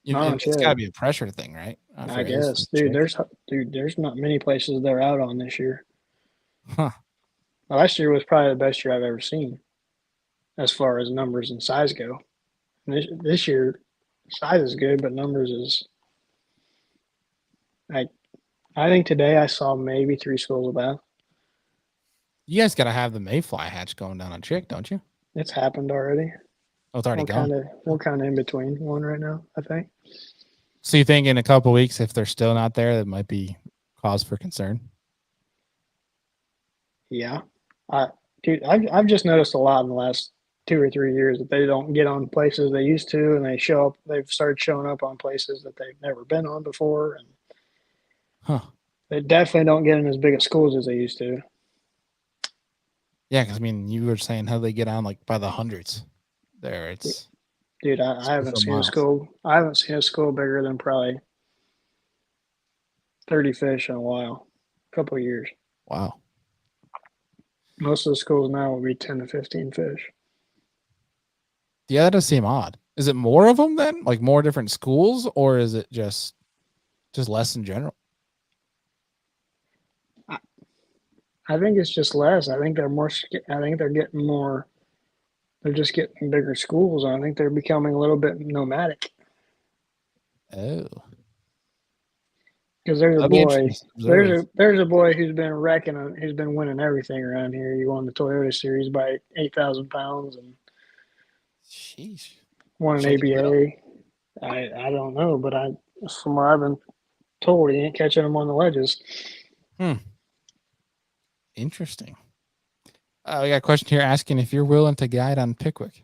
It's got to be a pressure thing, right? I guess, dude. There's not many places they're out on this year. Huh. Last year was probably the best year I've ever seen, as far as numbers and size go. This year, size is good, but numbers is. I think today I saw maybe 3 schools of bass. You guys got to have the mayfly hatch going down on Chick, don't you? It's happened already. Oh, it's already gone. We're kind of in between one right now, I think. So you think in a couple of weeks, if they're still not there, that might be cause for concern? Yeah, I've just noticed a lot in the last 2 or 3 years that they don't get on places they used to, and they show up. They've started showing up on places that they've never been on before, and they definitely don't get in as big of schools as they used to. Yeah, because I mean, you were saying how they get on like by the hundreds. There, dude. I haven't seen a school. I haven't seen a school bigger than probably 30 fish in a while, a couple of years. Wow. Most of the schools now will be 10 to 15 fish. Yeah, that does seem odd. Is it more of them then? Like more different schools, or is it just less in general? I think it's just less. I think they're more. I think they're getting more. They're just getting bigger schools. I think they're becoming a little bit nomadic. Oh. Because there's a boy. There's a boy who's been wrecking. Who's been winning everything around here. He won the Toyota Series by 8,000 pounds and. Sheesh. Won an ABA. I don't know, but from what I've been told, he ain't catching them on the ledges. Interesting. We got a question here asking if you're willing to guide on Pickwick.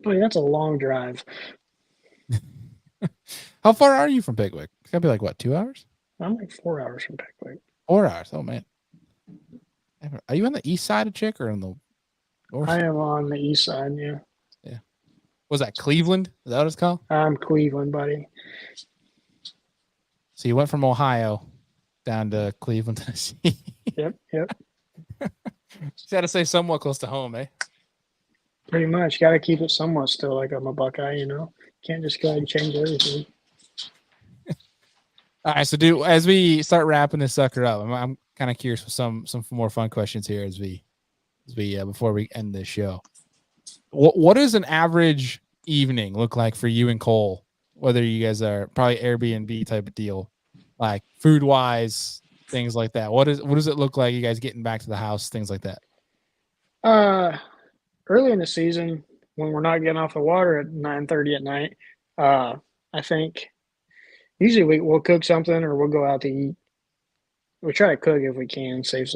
Boy, that's a long drive. How far are you from Pickwick? It's gotta be like what, 2 hours? I'm like 4 hours from Pickwick. 4 hours. Oh man. Are you on the east side of Chick or on the north? I am on the east side, yeah. Yeah. Was that Cleveland? Is that what it's called? I'm Cleveland, buddy. So you went from Ohio down to Cleveland, Tennessee. Yep. Just got to say somewhat close to home, eh? Pretty much. Got to keep it somewhat still like I'm a Buckeye, you know? Can't just go ahead and change everything. All right, so as we start wrapping this sucker up, I'm kind of curious with some more fun questions here as we before we end this show. What does an average evening look like for you and Cole? Whether you guys are probably Airbnb type of deal, like food wise, things like that. What does it look like? You guys getting back to the house, things like that. Early in the season, when we're not getting off the water at 9:30 at night, I think usually we'll cook something or we'll go out to eat. We try to cook if we can, saves us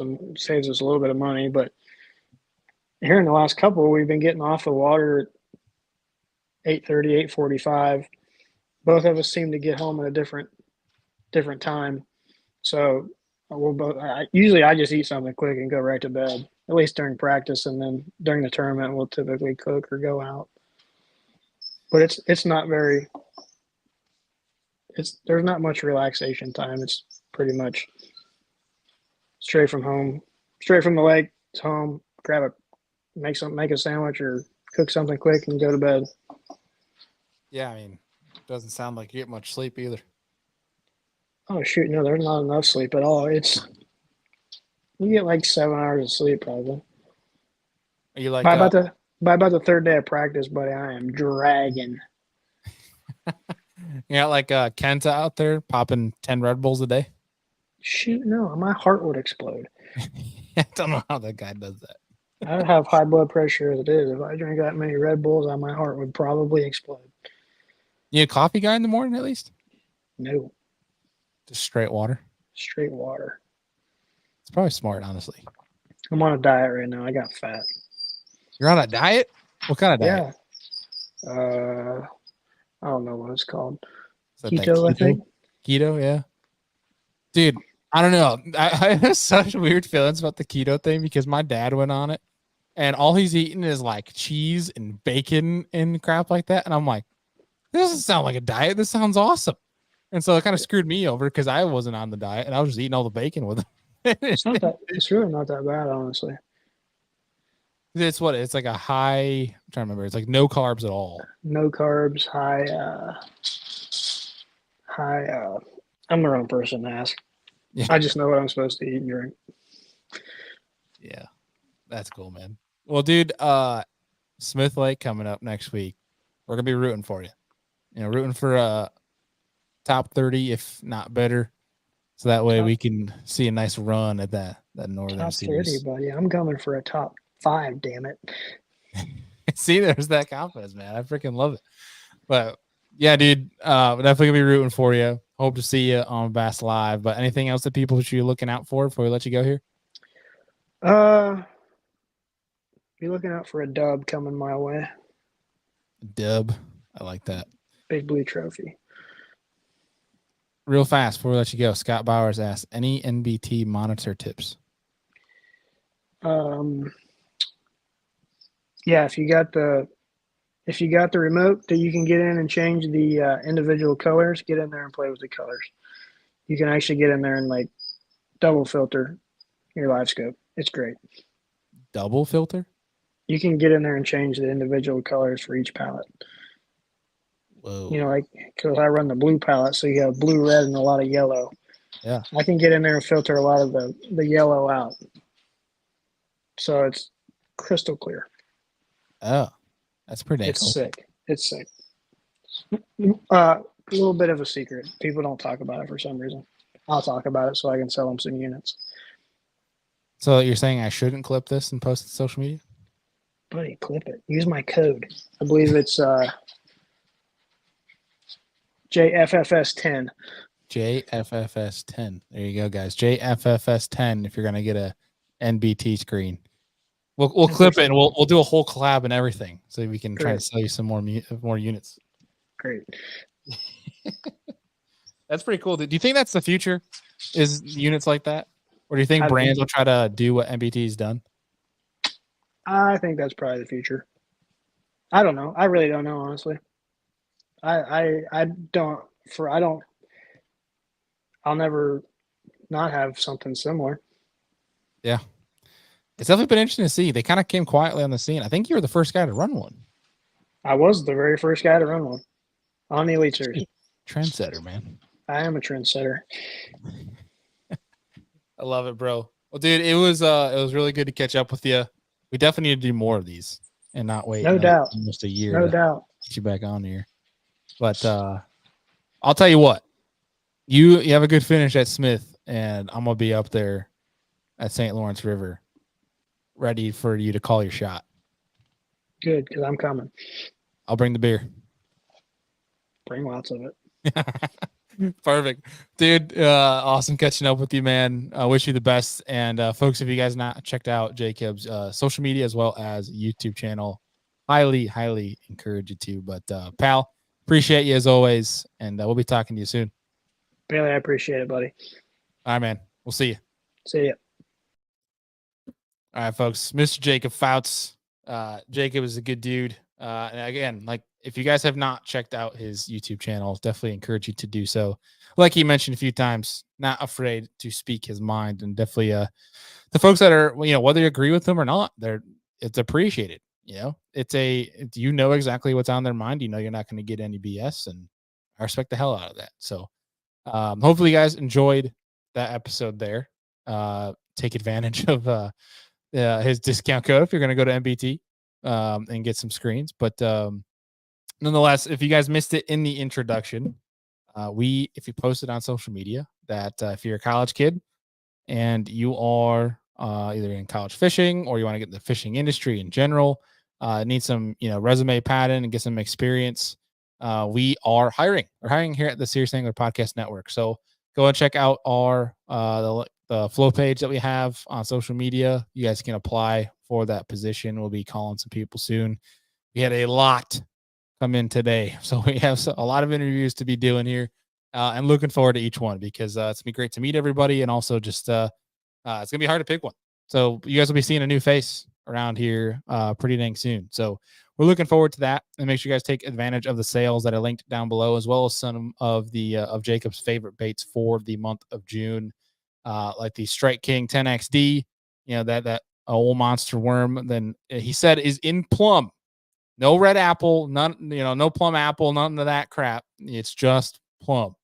a little bit of money. But here in the last couple, we've been getting off the water at 8:30, 8:45. Both of us seem to get home at a different time. So we'll both. Usually, I just eat something quick and go right to bed. At least during practice, and then during the tournament, we'll typically cook or go out. But it's not very. There's not much relaxation time. It's pretty much straight from home, straight from the lake to home. Make a sandwich or cook something quick and go to bed. Yeah, I mean, it doesn't sound like you get much sleep either. Oh shoot, no, there's not enough sleep at all. You get like 7 hours of sleep probably. Are you like by about the third day of practice, buddy? I am dragging. You got like Kenta out there popping 10 Red Bulls a day? Shoot, no, my heart would explode. I don't know how that guy does that. I have high blood pressure as it is. If I drink that many Red Bulls, my heart would probably explode. You a coffee guy in the morning at least? No. Just straight water? Straight water. It's probably smart, honestly. I'm on a diet right now. I got fat. You're on a diet? What kind of diet? Yeah. I don't know what it's called. Is that Keto, I think. Keto, yeah. Dude, I don't know. I have such weird feelings about the keto thing because my dad went on it and all he's eating is like cheese and bacon and crap like that. And I'm like, this doesn't sound like a diet. This sounds awesome. And so it kind of screwed me over because I wasn't on the diet and I was just eating all the bacon with him. It's really not that bad, honestly. It's what it's like a high. I'm trying to remember. It's like no carbs at all. No carbs, high. I'm the wrong person to ask. Yeah. I just know what I'm supposed to eat and drink. Yeah, that's cool, man. Well, dude, Smith Lake coming up next week. We're gonna be rooting for you. You know, rooting for top 30, if not better. So that way we can see a nice run at that Northern top Series. 30, buddy. I'm coming for a top 5. Damn it! See, there's that confidence, man. I freaking love it. But yeah, dude, definitely gonna be rooting for you. Hope to see you on Bass Live. But anything else that people should be looking out for before we let you go here? Be looking out for a dub coming my way. Dub, I like that. Big blue trophy. Real fast before we let you go, Scott Bowers asked, any NBT monitor tips? Yeah, if you got the remote that you can get in and change the individual colors, get in there and play with the colors. You can actually get in there and like double filter your live scope. It's great. Double filter? You can get in there and change the individual colors for each palette. Whoa. You know, like because I run the blue palette, so you have blue, red, and a lot of yellow. Yeah. I can get in there and filter a lot of the yellow out. So it's crystal clear. Oh, that's pretty cool. It's sick. It's sick. A little bit of a secret. People don't talk about it for some reason. I'll talk about it so I can sell them some units. So you're saying I shouldn't clip this and post it to social media? Buddy, clip it. Use my code. I believe it's JFFS10. JFFS10. There you go, guys. JFFS10 if you're going to get a NBT screen. We'll clip it and we'll do a whole collab and everything so we can try to sell you some more units. Great. That's pretty cool. Do you think that's the future? Is units like that? Or do you think brands will try to do what NBT's done? I think that's probably the future. I don't know. I really don't know, honestly. I'll never not have something similar. Yeah. It's definitely been interesting to see. They kind of came quietly on the scene. I think you were the first guy to run one. I was the very first guy to run one on the Elite Series. Trendsetter, man. I am a trendsetter. I love it, bro. Well, dude, it was really good to catch up with you. We definitely need to do more of these and not wait. No doubt. Almost a year. No doubt. Get you back on here. But I'll tell you what. You have a good finish at Smith, and I'm gonna be up there at St. Lawrence River, ready for you to call your shot. Good, because I'm coming. I'll bring the beer. Bring lots of it. Perfect, dude. Awesome catching up with you, man. I wish you the best. And folks, if you guys not checked out Jacob's social media as well as YouTube channel, highly encourage you to. But pal, appreciate you as always, and we'll be talking to you soon. Bailey, I appreciate it, buddy. All right, man. We'll see you. See ya. All right, folks. Mr. Jacob Foutz. Jacob is a good dude. And again, like if you guys have not checked out his YouTube channel, definitely encourage you to do so. Like he mentioned a few times, not afraid to speak his mind, and definitely the folks that are, whether you agree with them or not, it's appreciated. It's exactly what's on their mind. You're not going to get any BS, and I respect the hell out of that. So hopefully you guys enjoyed that episode there. Take advantage of his discount code if you're going to go to MBT and get some screens. But nonetheless, if you guys missed it in the introduction, if you posted on social media that if you're a college kid and you are either in college fishing or you want to get in the fishing industry in general, need some resume padding and get some experience, we are hiring. We're hiring here at the Serious Angler Podcast Network. So go and check out our the flow page that we have on social media. You guys can apply for that position. We'll be calling some people soon. We had a lot come in today. So we have a lot of interviews to be doing here, and looking forward to each one because it's gonna be great to meet everybody, and also just it's gonna be hard to pick one. So you guys will be seeing a new face around here pretty dang soon. So we're looking forward to that, and make sure you guys take advantage of the sales that are linked down below, as well as some of the of Jacob's favorite baits for the month of June, like the Strike King 10XD. You know that old monster worm. Then he said is in plum. No red apple, none, no plum apple, none of that crap. It's just plum.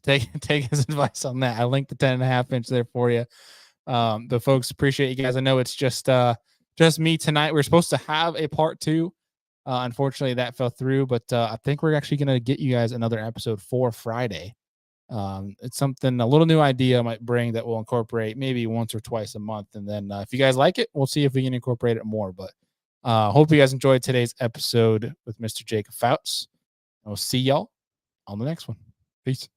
Take his advice on that. I linked the 10.5 inch there for you. The folks appreciate you guys. I know it's just me tonight. We're supposed to have a part 2. Unfortunately, that fell through, but I think we're actually going to get you guys another episode for Friday. It's something, a little new idea I might bring that we'll incorporate maybe once or twice a month. And then if you guys like it, we'll see if we can incorporate it more. But hope you guys enjoyed today's episode with Mr. Jacob Foutz. We'll see y'all on the next one. Peace.